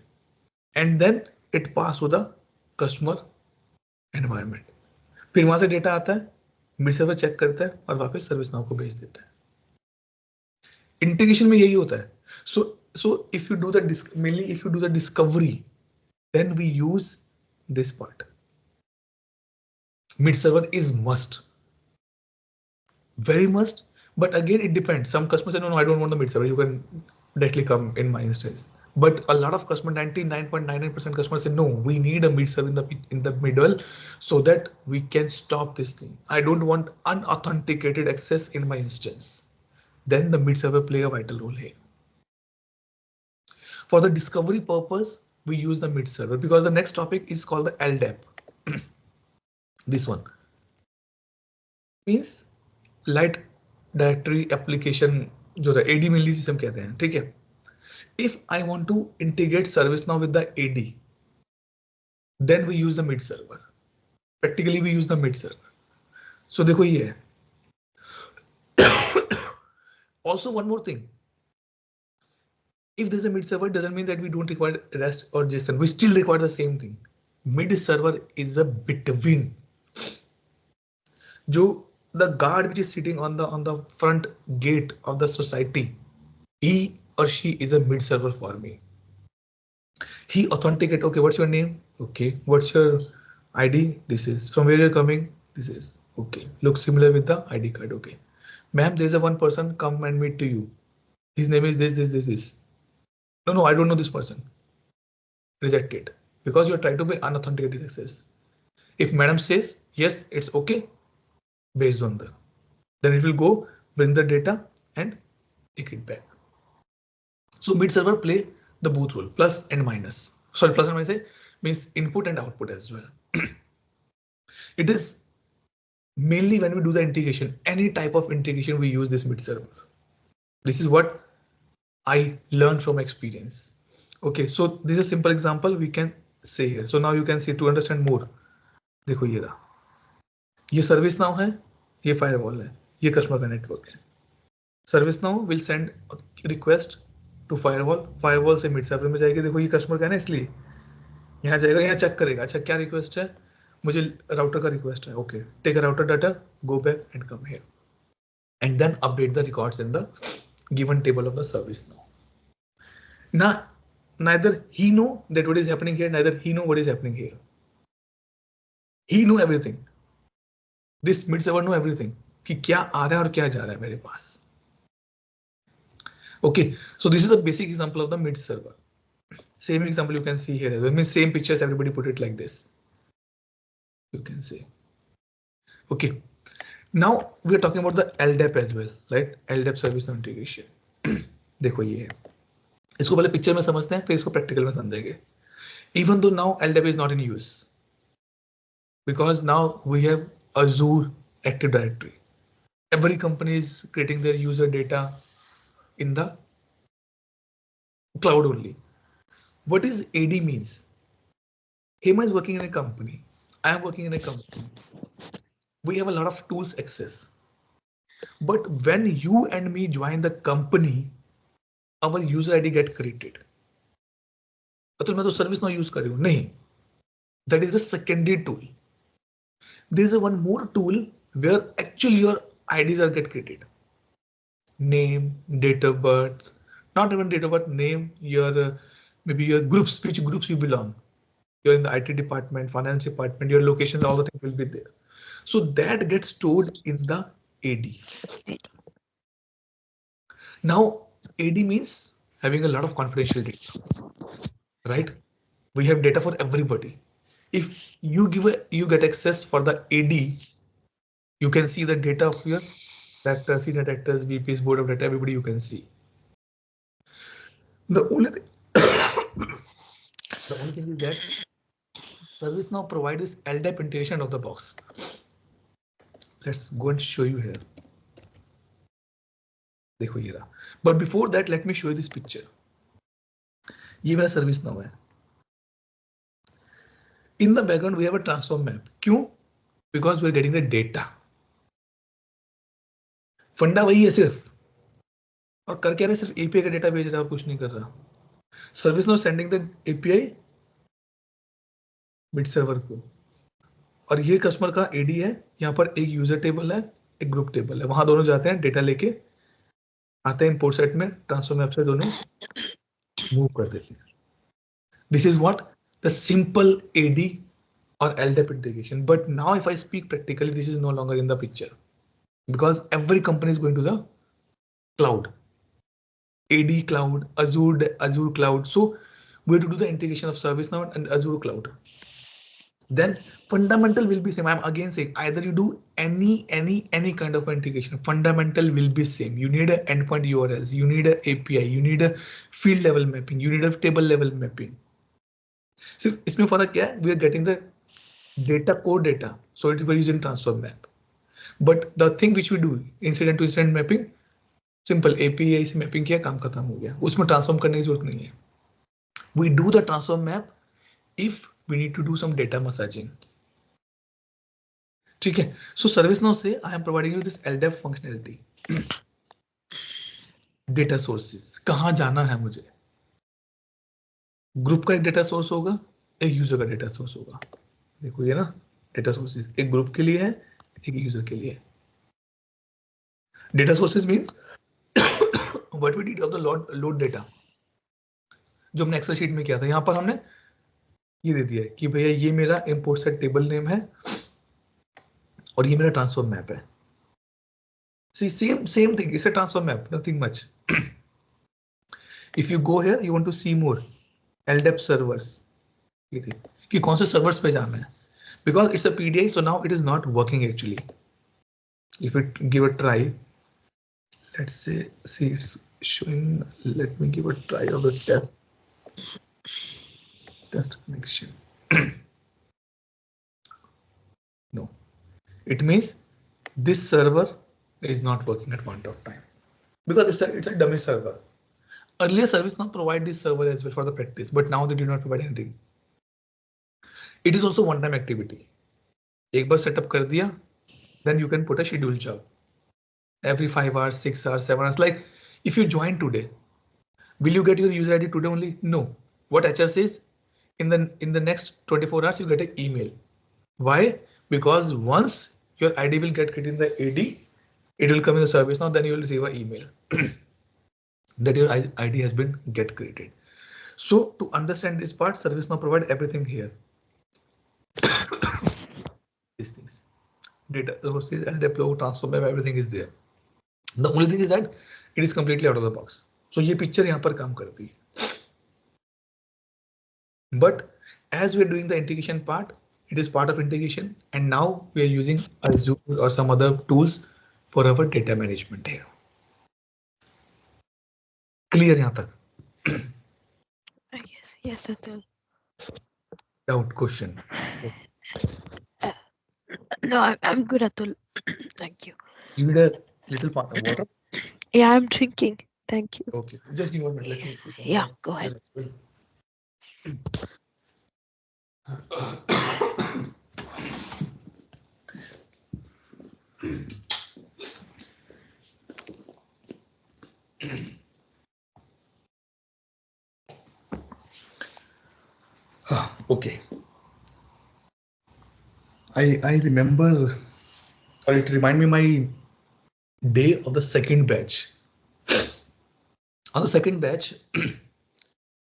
and then it pass to the customer environment. फिर वहां से data आता है, mid server check करता है और वापस ServiceNow को भेज देता है. इंटीग्रेशन में यही होता है. So if you do the mainly if you do the discovery, then we use this part. Mid server is must, very must. But again, it depends. Some customers say, no, I don't want the mid server. You can directly come in my instance. But a lot of customers, 99.99% customers say, no, we need a mid server in the middle so that we can stop this thing. I don't want unauthenticated access in my instance. Then the mid server play a vital role here. For the discovery purpose, we use the mid server because the next topic is called the LDAP. This one means light directory application जो था AD mainly system कहते हैं, ठीक है. If I want to integrate ServiceNow with the AD, then we use the mid server. Practically we use the mid server. So देखो ये है. Also one more thing. If there's a mid server, doesn't mean that we don't require REST or JSON. We still require the same thing. Mid server is a between. जो the guard which is sitting on the front gate of the society, he or she is a mid server for me. He authenticate. Okay, what's your name? Okay, what's your ID? This is. From where you're coming? This is. Okay, looks similar with the ID card. Okay, ma'am, there's a one person come and meet to you. His name is this. No, I don't know this person. Reject it because you're trying to be unauthenticated access. If madam says yes, it's okay based on the, then it will go bring the data and take it back. So mid server play the both role, plus and minus. Sorry, plus and minus means input and output as well. It is mainly when we do the integration, any type of integration, we use this mid server. This is what I learned from experience. Okay, so this is a simple example we can say here. So now you can see to understand more. देखो ये रहा, ये service now है, ये firewall है, ये customer का network है. Service now will send request to firewall, firewall से मिड सर्वर में जाएगी. देखो ये कस्टमर का है ना, इसलिए यहाँ जाएगा, यहाँ चेक करेगा. अच्छा क्या रिक्वेस्ट है, मुझे राउटर का रिक्वेस्ट है. Okay, take a router data, go back and come here and then update the records in the given table of the service now. Now, neither he know that what is happening here, neither he know what is happening here. He know everything. This mid server know everything. कि क्या आ रहा है और क्या जा रहा है मेरे पास. Okay, so this is a basic example of the mid server. Same example you can see here. That means same pictures, everybody put it like this. You can see. Okay. Now we are talking about the LDAP as well, right? LDAP service integration. देखो ये है, इसको पहले picture में समझते हैं, फिर इसको प्रैक्टिकल में समझेंगे. Even though now LDAP is not in use, because now we have Azure Active Directory. Every company is creating their user data in the cloud only. What is AD means? Hema is working in a company. I am working in a company. We have a lot of tools access. But when you and me join the company, our user ID get created. तो मैं तो service now use कर रही हूं, नहीं. That is the secondary tool. There is a one more tool where actually your IDs are get created. Name, date of birth, not even date of birth, name, your maybe your groups, which groups you belong. You're in the IT department, finance department, your locations, all the things will be there. So that gets stored in the AD. Now, AD means having a lot of confidential data, right? We have data for everybody. If you get access for the AD, you can see the data of your director, senior directors, VPs, board of data, everybody you can see. The only thing, the only thing is that ServiceNow provides this LDAP integration of the box. Let's go and show you here. देखो ये रहा. But before that, let me show you this picture. ये मेरा ServiceNow है. In the background, we have a transform map. क्यों? Because we're getting the data. फंडा वही है सिर्फ, और कर क्या रहे, सिर्फ API का डेटा भेज रहा है और कुछ नहीं कर रहा. ServiceNow sending the API mid server को, और ये कस्टमर का AD है. यहाँ पर एक यूजर टेबल है, एक ग्रुप टेबल है. वहां दोनों जाते हैं, डेटा लेके आते हैं इंपोर्ट सेट में, ट्रांसफर मैप से दोनों मूव कर देते हैं. This is what the simple AD or LDAP integration. But now if I speak practically, this is no longer in the picture because every company is going to the cloud, AD cloud, Azure cloud. So we have to do the integration of ServiceNow and Azure cloud. Then fundamental will be same. I'm again saying either you do any kind of integration, fundamental will be same. You need an endpoint URLs, you need an API, you need a field level mapping, you need a table level mapping. सिर्फ इसमें फर्क क्या है? We are getting the data core data, so it will using transform map. But the thing which we do incident to incident mapping, simple API से mapping किया, काम खत्म हो गया. उसमें transform करने की जरूरत नहीं है. We do the transform map if we need to do some data massaging. ठीक है. So ServiceNow से I am providing you this LDAP functionality. Data sources, कहाँ जाना है मुझे? ग्रुप का एक डेटा सोर्स होगा, एक यूजर का डेटा सोर्स होगा. देखो ये ना, डेटा सोर्सेज एक ग्रुप के लिए है, एक यूजर के लिए. Data sources means what we did of the load data, जो हमने एक्सेल शीट में किया था. यहां पर हमने ये दे दिया है कि भैया ये मेरा इंपोर्ट सेट टेबल नेम है और ये मेरा ट्रांसफॉर्म मैप है. See same thing, it's a transform map, nothing much. If you go here, you want to see more LDAP servers. कि कौन से servers पे जाना है? Because it's a PDI, so now it is not working actually. If it give a try, let's say, see it's showing. Let me give a try of the test connection. No, it means this server is not working at point of time because it's a dummy server. Earlier service now provide this server as well for the practice, but now they do not provide anything. It is also one-time activity. एक बार setup कर दिया, then you can put a scheduled job every 5 hours, 6 hours, 7 hours. Like if you join today, will you get your user ID today only? No. What HR says, in the next 24 hours you get an email. Why? Because once your ID will get created in the AD, it will come in the service now. Then you will receive an email that your ID has been get created. So to understand this part, ServiceNow provide everything here. These things, data sources, LDAP, transfer map, everything is there. The only thing is that it is completely out of the box. So ये picture यहाँ पर काम करती है. But as we are doing the integration part, it is part of integration, and now we are using Azure or some other tools for our data management here. Clear यहाँ तक? Yes, Atul. Doubt, question? No, I'm good, Atul. Thank you. You need a little part of water? Yeah, I'm drinking. Thank you. Okay, just give me 1 minute. Let me see. Yeah, go ahead. Okay. I remember, or it remind me my day of the second batch. On the second batch,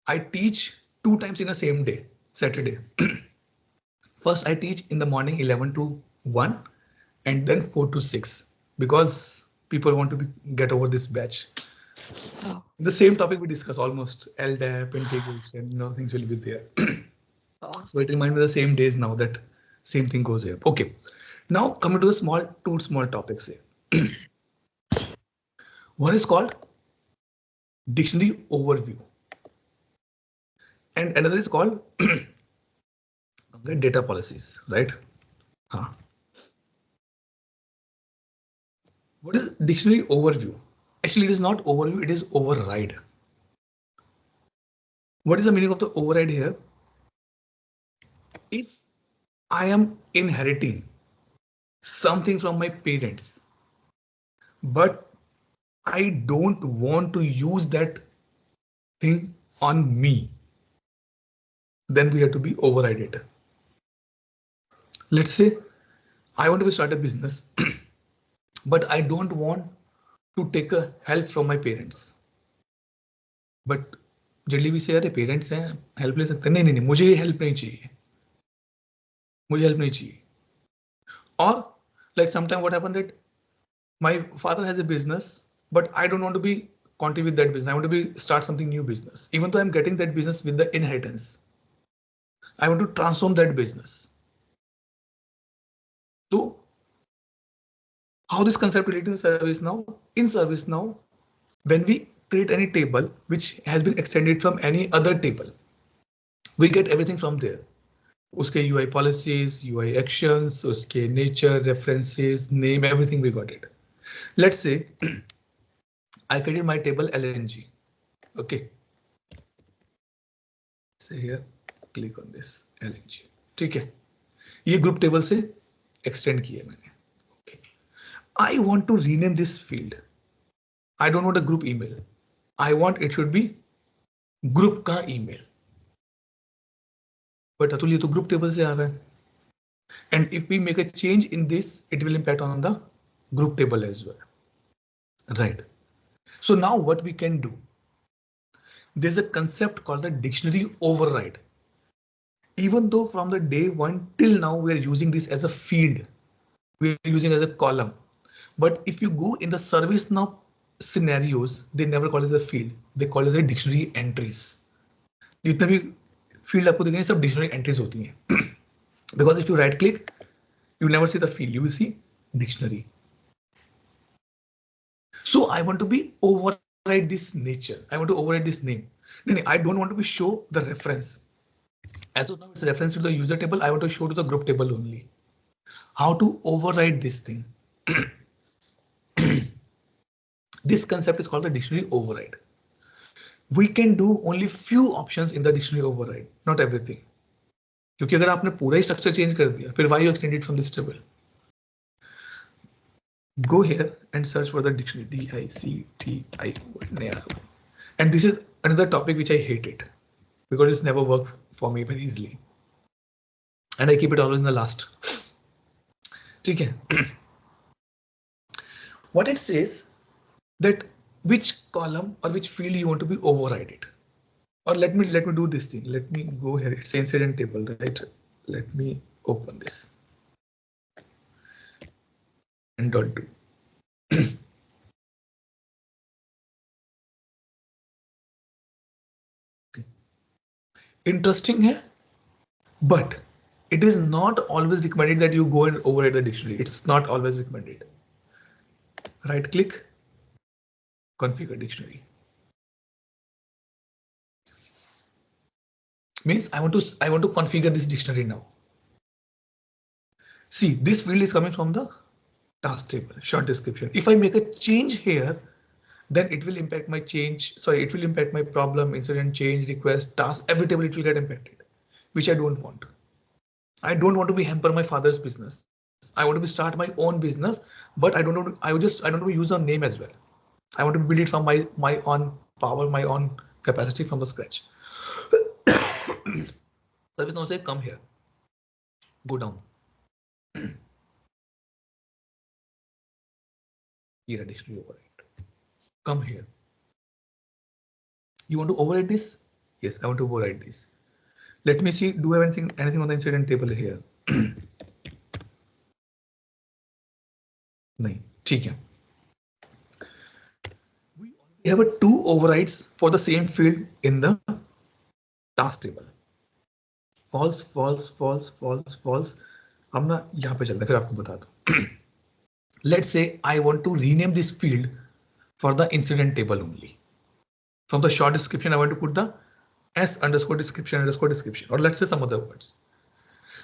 I teach 2 times in the same day, Saturday. First, I teach in the morning 11 to 1 and then 4 to 6 because people want to get over this batch. Oh. The same topic we discuss almost LDAP, integration, things will be there. So it reminds me the same days now that same thing goes here. Okay, now coming to the two small topics here. One is called dictionary overview, and another is called data policies, right? What is dictionary overview? Actually, it is not overview, it is override. What is the meaning of the override here? If I am inheriting something from my parents, but I don't want to use that thing on me, then we have to be override it. Let's say I want to start a business, but I don't want to take a help from my parents. But generally we say अरे parents हैं help ले सकते हैं. नहीं, मुझे ये help नहीं चाहिए. मुझे help नहीं चाहिए. Or like sometimes what happens that my father has a business, but I don't want to be contribute with that business. I want to start something new business. Even though I'm getting that business with the inheritance, I want to transform that business. So how this concept related to ServiceNow? In ServiceNow, when we create any table which has been extended from any other table, we get everything from there. Uske UI policies, UI actions, uske nature, references, name, everything we got it. Let's say I created my table LNG. Okay. Say here, click on this LNG. ठीक है. ये group table से extend किया मैंने. Okay. I want to rename this field. I don't want a group email. I want it should be group का email. But Atul ये तो group table से आ रहा है. And if we make a change in this, it will impact on the group table as well. Right. So now what we can do? There's a concept called the dictionary override. Even though from the day one till now we are using this as a field, we are using as a column. But if you go in the ServiceNow scenarios, they never call it a field, they call it a dictionary entries. जितने भी field आपको दिखेंगे सब dictionary entries होती हैं. Because if you right click, you never see the field, you will see dictionary. So I want to be override this nature. I want to override this name. No, I don't want to be show the reference. As of now, it's reference to the user table. I want to show to the group table only. How to override this thing? This concept is called the dictionary override. We can do only few options in the dictionary override, not everything. क्योंकि अगर आपने पूरा ही structure change कर दिया, फिर why you extend it from this table? Go here and search for the dictionary DICTIO, and this is another topic which I hate it because it's never worked for me very easily, and I keep it always in the last. Okay. What it says that which column or which field you want to be overrided. Or let me do this thing. Let me go here. It's incident table, right? Let me open this and .do. Okay. Interesting here, but it is not always recommended that you go and override the dictionary. It's not always recommended. Right click, configure dictionary. Means I want to configure this dictionary now. See, this field is coming from the task table, short description. If I make a change here, then it will impact my change. Sorry, it will impact my problem, incident, change, request, task, every table it will get impacted, which I don't want. I don't want to be hamper my father's business. I want to be start my own business, but I don't want to, I don't want to use the name as well. I want to build it from my own power, my own capacity from the scratch. Service now say come here, go down. Here a dictionary override. Come here. You want to override this? Yes, I want to override this. Let me see. Do I have anything on the incident table here? नहीं, ठीक है. We have a two overrides for the same field in the task table. False, false, false, false, false. हम ना यहाँ पे चलते हैं, फिर आपको बता दूं. Let's say I want to rename this field for the incident table only. From the short description, I want to put the S underscore description, or let's say some other words.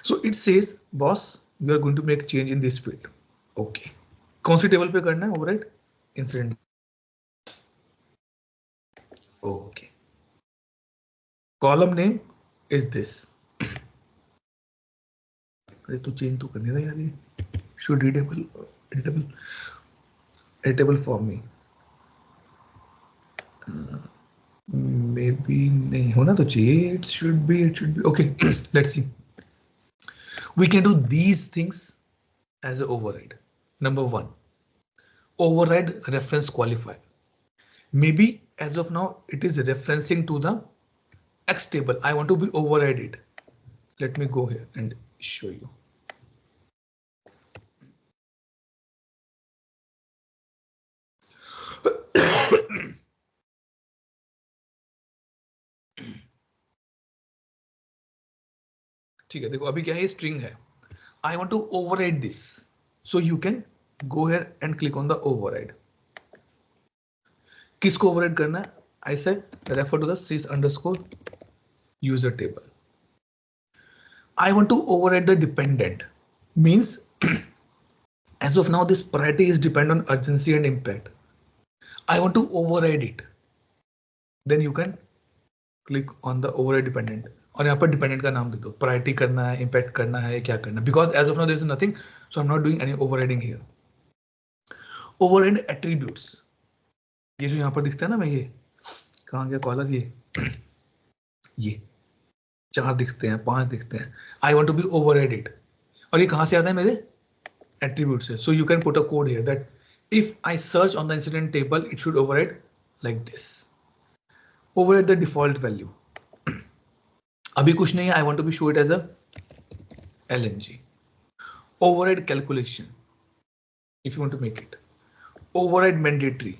So it says, boss, we are going to make change in this field. Okay. कौन सी table पे करना है override? Incident. Okay. Column name is this. अरे तो change तो करने था यार ये. Should editable for me. Maybe नहीं होना तो चाहिए. It should be okay. Let's see. We can do these things as an override. Number one, override reference qualifier. Maybe as of now it is referencing to the X table. I want to be override it. Let me go here and show you. ठीक है, देखो अभी क्या है, string है. I want to override this. So you can go here and click on the override. किसको override करना है? I said refer to the CIS underscore user table. I want to override the dependent. Means as of now this priority is dependent on urgency and impact. I want to override it. Then you can click on the override dependent. और यहाँ पर dependent का नाम दे दो. Priority करना है, impact करना है, क्या करना है. Because as of now there is nothing, so I am not doing any overriding here. Override attributes, ये जो यहाँ पर दिखता है ना, मैं ये कहाँ गया कॉलर, ये 4 दिखते हैं, 5 दिखते हैं. I want to be override it. और ये कहाँ से आता है? मेरे एट्रीब्यूट से. So you can put a code here that if I search on the incident table it should override like this. Override the default value. अभी कुछ नहीं है. I want to be show it as a LNG. Override calculation if you want to make it. Override mandatory.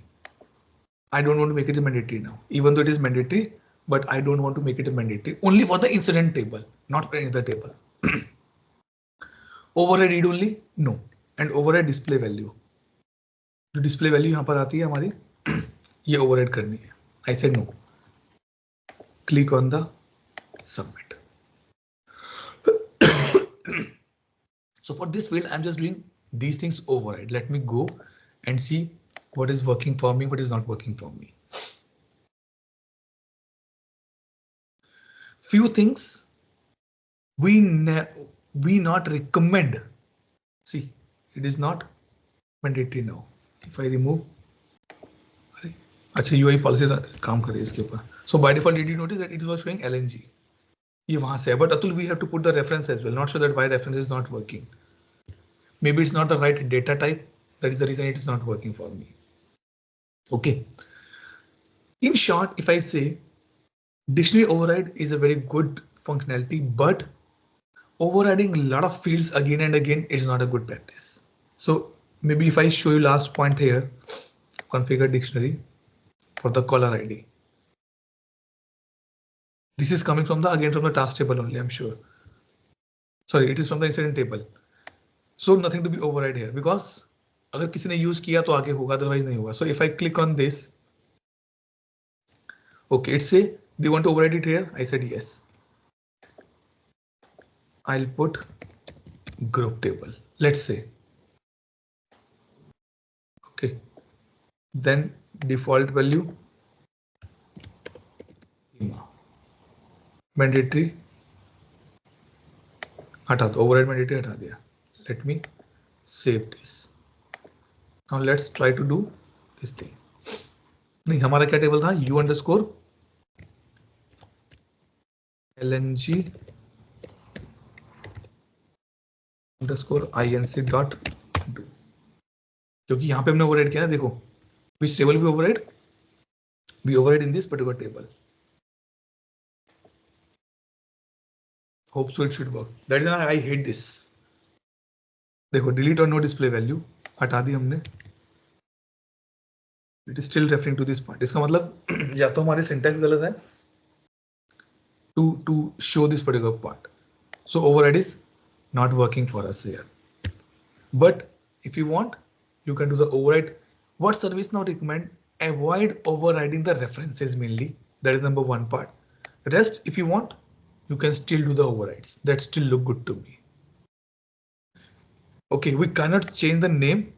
I don't want to make it a mandatory now, even though it is mandatory, but I don't want to make it a mandatory only for the incident table, not for any other table. Override read only? No. And override display value. जो display value यहाँ पर आती है हमारी, ये override करनी है. I said no. Click on the submit. So for this field, I'm just doing these things override. Let me go and see what is working for me, what is not working for me. Few things we not recommend. See, it is not mandatory now. If I remove, अच्छा UI policy काम करे इसके ऊपर. So by default, did you notice that it was showing LNG? ये वहाँ से है, but Atul, we have to put the reference as well. Not sure that why reference is not working. Maybe it's not the right data type. That is the reason it is not working for me. Okay. In short, if I say dictionary override is a very good functionality, but overriding a lot of fields again and again is not a good practice. So maybe if I show you last point here, configure dictionary for the caller ID. This is coming from the again from the task table only, I'm sure. Sorry, it is from the incident table. So nothing to be override here because अगर किसी ने use किया तो आगे होगा, otherwise नहीं होगा. So if I click on this, okay, it say they want to override it here. I said yes. I'll put group table. Let's say. Okay. Then default value. Mandatory. हटा दो, override mandatory हटा दिया. Let me save this. Now let's try to do this thing. नहीं, हमारा क्या table था? U underscore LNG underscore INC dot do. क्योंकि यहाँ पे हमने override किया ना, देखो. Which table we override? We override in this particular table. Hope so it should work. That is why I hate this. देखो delete or no display value हटा दी हमने. It is still referring to this part. इसका मतलब या तो हमारी syntax गलत है to show this particular part. So override is not working for us here. But if you want, you can do the override. What service now recommend? Avoid overriding the references mainly. That is number one part. Rest, if you want, you can still do the overrides. That still look good to me. Okay, we cannot change the name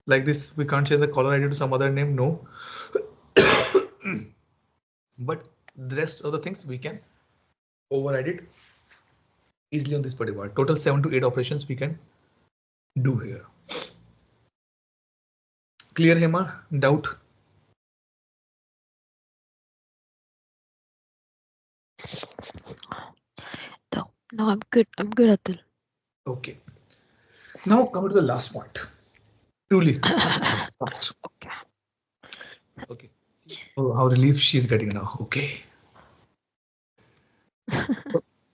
like this. We can't change the caller ID to some other name. No. But the rest of the things we can override it easily on this particular. Total 7 to 8 operations we can do here. Clear, Hema? Doubt? No, I'm good. I'm good, Atul. Okay. Now come to the last point. Truly fast. Okay. Okay. Oh, how relief she's getting now. Okay.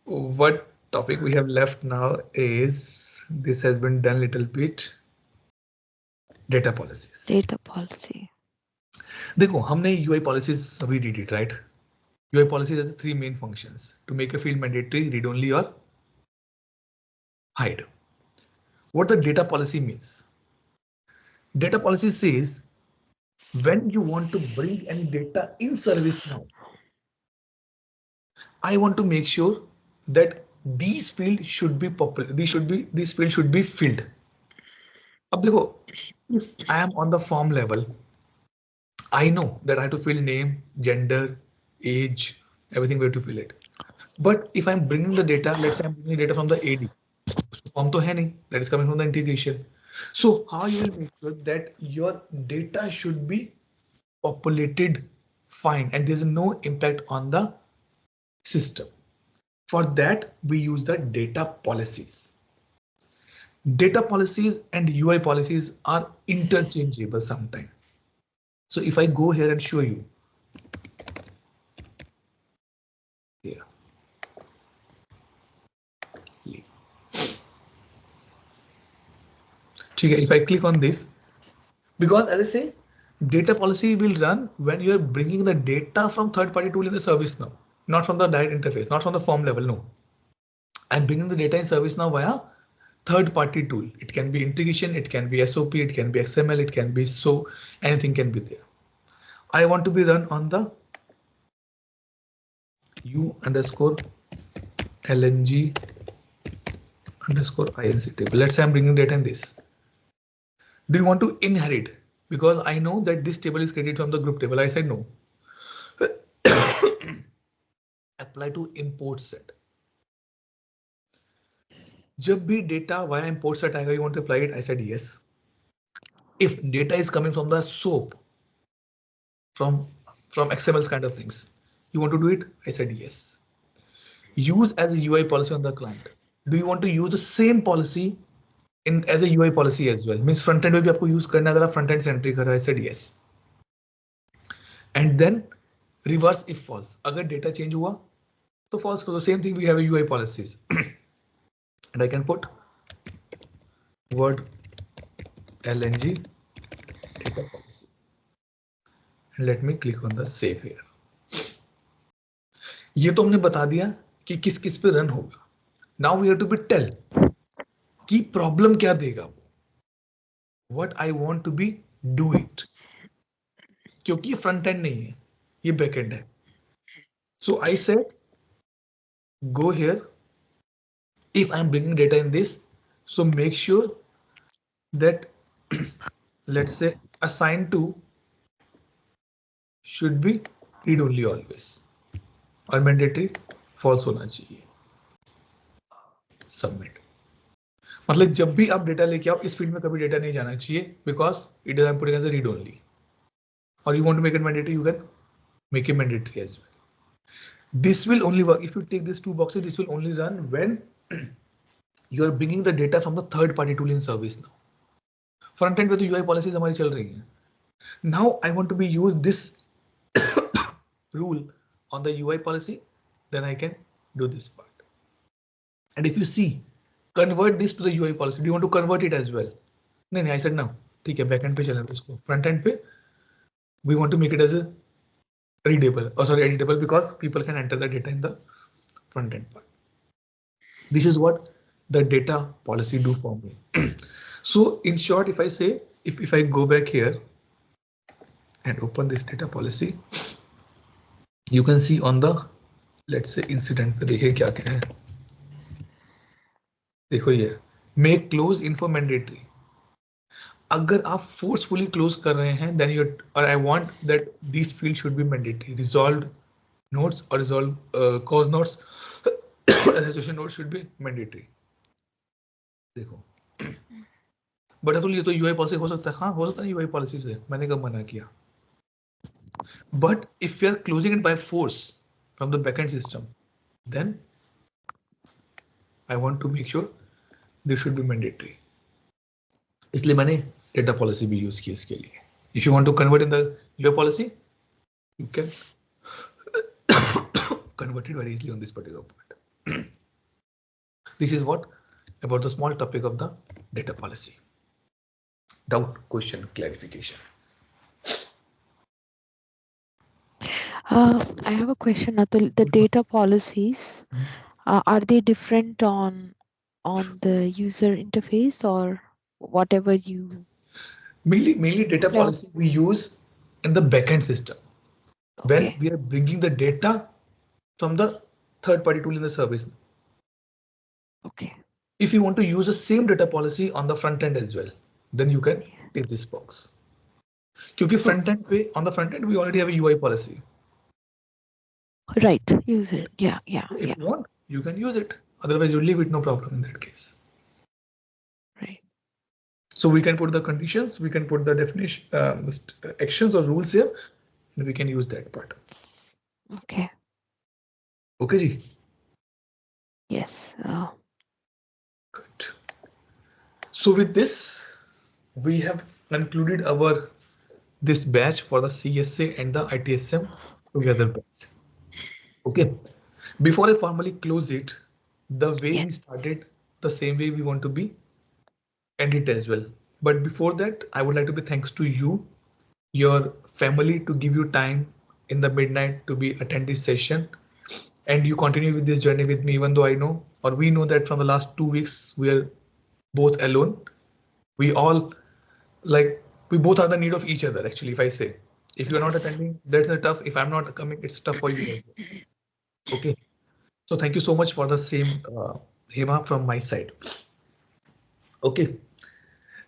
What topic we have left now is this has been done little bit. Data policies. Data policy. देखो हमने UI policies we did it, right? UI policies has three main functions: to make a field mandatory, read only, or hide. What the data policy means? Data policy says when you want to bring any data in service now, I want to make sure that these fields should be popular. These fields should be filled. अब देखो, if I am on the form level, I know that I have to fill name, gender, age, everything we have to fill it. But if I'm bringing the data, let's say I'm bringing data from the AD, form तो है नहीं, that is coming from the integration. So how you will make sure that your data should be populated fine and there's no impact on the system. For that, we use the data policies. Data policies and UI policies are interchangeable sometimes. So if I go here and show you here, if I click on this, because as I say, Data policy will run when you are bringing the data from third-party tool in the service now, not from the direct interface, not from the form level. No, I'm bringing the data in service now via third-party tool. It can be integration, it can be SOP, it can be XML, it can be so anything can be there. I want to be run on the U underscore LNG underscore INC table. Let's say I'm bringing data in this. Do you want to inherit? Because I know that this table is created from the group table. I said no. Apply to import set. जब भी data via import set आएगा, you want to apply it? I said yes. If data is coming from the SOAP, from XML's kind of things, you want to do it? I said yes. Use as a UI policy on the client. Do you want to use the same policy in as a UI policy as well? Means front end में भी आपको use करना अगर आप front end से entry कर रहा है. I said yes. And then reverse if false. अगर data change हुआ तो false करो. The same thing we have a UI policies. And I can put word LNG data policy. And let me click on the save here. ये तो हमने बता दिया कि किस किस पे रन होगा. Now we have to be tell कि प्रॉब्लम क्या देगा वो. What I want to be do it. क्योंकि ये फ्रंट एंड नहीं है, ये बैक एंड है. So I said go here. If I'm bringing data in this, so make sure that let's say assign to should be read only always और mandatory false होना चाहिए. Submit. मतलब जब भी आप डेटा लेके आओ इस फील्ड में कभी डेटा नहीं जाना चाहिए because it is I'm putting as a read only. Or you want to make it mandatory, you can make it mandatory as well. This will only work if you take these two boxes. This will only run when you are bringing the data from the third party tool in service now. Front end पे तो UI policies हमारी चल रही हैं. Now I want to be use this rule on the UI policy, then I can do this part. And if you see, convert this to the UI policy. Do you want to convert it as well? नहीं, I said no. ठीक है, back end पे चलें तो इसको. Front end पे we want to make it as a readable, editable, because people can enter the data in the front end part. This is what the data policy do for me. So in short, if I say, if I go back here and open this data policy, you can see on the, let's say incident पे देखिए क्या क्या है. देखो ये make close info mandatory. अगर आप forcefully close कर रहे हैं, then you or I want that these fields should be mandatory. Resolved notes or resolve cause notes, association notes should be mandatory. देखो बट अतुल ये तो यूआई पॉलिसी हो सकता है. हाँ हो सकता है यूआई पॉलिसी से, मैंने कब मना किया. But if you are closing it by force from the backend system, then I want to make sure this should be mandatory. इसलिए मैंने डेटा पॉलिसी भी यूज की इसके लिए. If you want to convert in the UI policy, you can convert it very easily on this particular point. This is what about the small topic of the data policy. Doubt, question, clarification. I have a question, Atul. The data policies, are they different on the user interface or whatever you? Mainly data policy we use in the backend system. Okay. When we are bringing the data from the third-party tool in the service. Okay. If you want to use the same data policy on the front end as well, then you can take this box. क्योंकि front end पे, on the front end we already have a UI policy. Right, use it. Yeah. So if you want, you can use it. Otherwise, you leave it, no problem in that case. Right. So we can put the conditions, we can put the definition, actions or rules here, and we can use that part. Okay. Okay, ji. Yes. Good. So with this, we have concluded our this batch for the CSA and the ITSM together batch. Okay. Before I formally close it, the way we started, the same way we want to be end it as well. But before that, I would like to be thanks to you your family to give you time in the midnight to be attend this session, and you continue with this journey with me, even though I know, or we know that from the last 2 weeks we are both alone. We all, like, we both are the need of each other actually. If I say, if you're not Yes. attending, that's a tough. If I'm not coming, it's tough for you as well. Okay, so thank you so much for the same, Hema, from my side. Okay,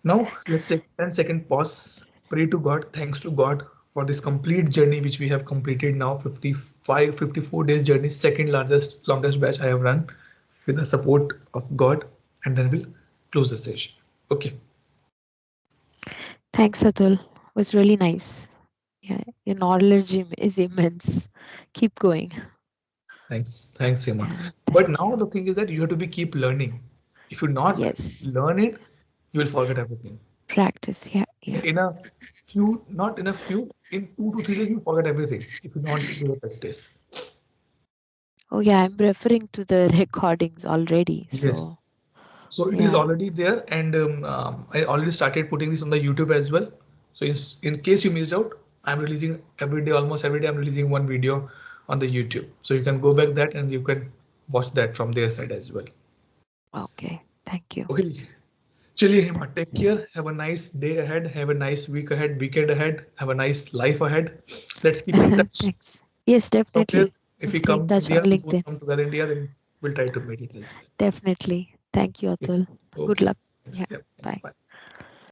now let's take 10-second pause. Pray to God, thanks to God for this complete journey which we have completed now. 55, 54 days journey, second largest, longest batch I have run with the support of God, and then we'll close the session. Okay, Thanks, Atul. It was really nice. Yeah, your knowledge is immense. Keep going. thanks, Hema. Yeah, But thank now you. the thing is that you have to be keep learning. If you not Yes, learn it, you will forget everything. practice. Yeah, yeah. In a few, not in a few, in 2 to 3 days, you forget everything if you don't do the practice. Oh, yeah, I'm referring to the recordings already. So, Yes. So it is yeah. already there, and I already started putting this on the YouTube as well. So in case you missed out, I'm releasing every day, almost every day. I'm releasing one video on the YouTube, so you can go back that and you can watch that from their side as well. Okay. Thank you. Okay, Chili Hema, take care. Have a nice day ahead. Have a nice week ahead, weekend ahead. Have a nice life ahead. Let's keep in touch. Thanks. Yes, Somewhere, definitely. if We'll we stay in come touch on India, we both LinkedIn. come together India, then we'll try to meet it as well. Definitely. Thank you, Okay. Atul. Good Okay. luck. Thanks. Yeah. Yep. Thanks. Bye. Bye.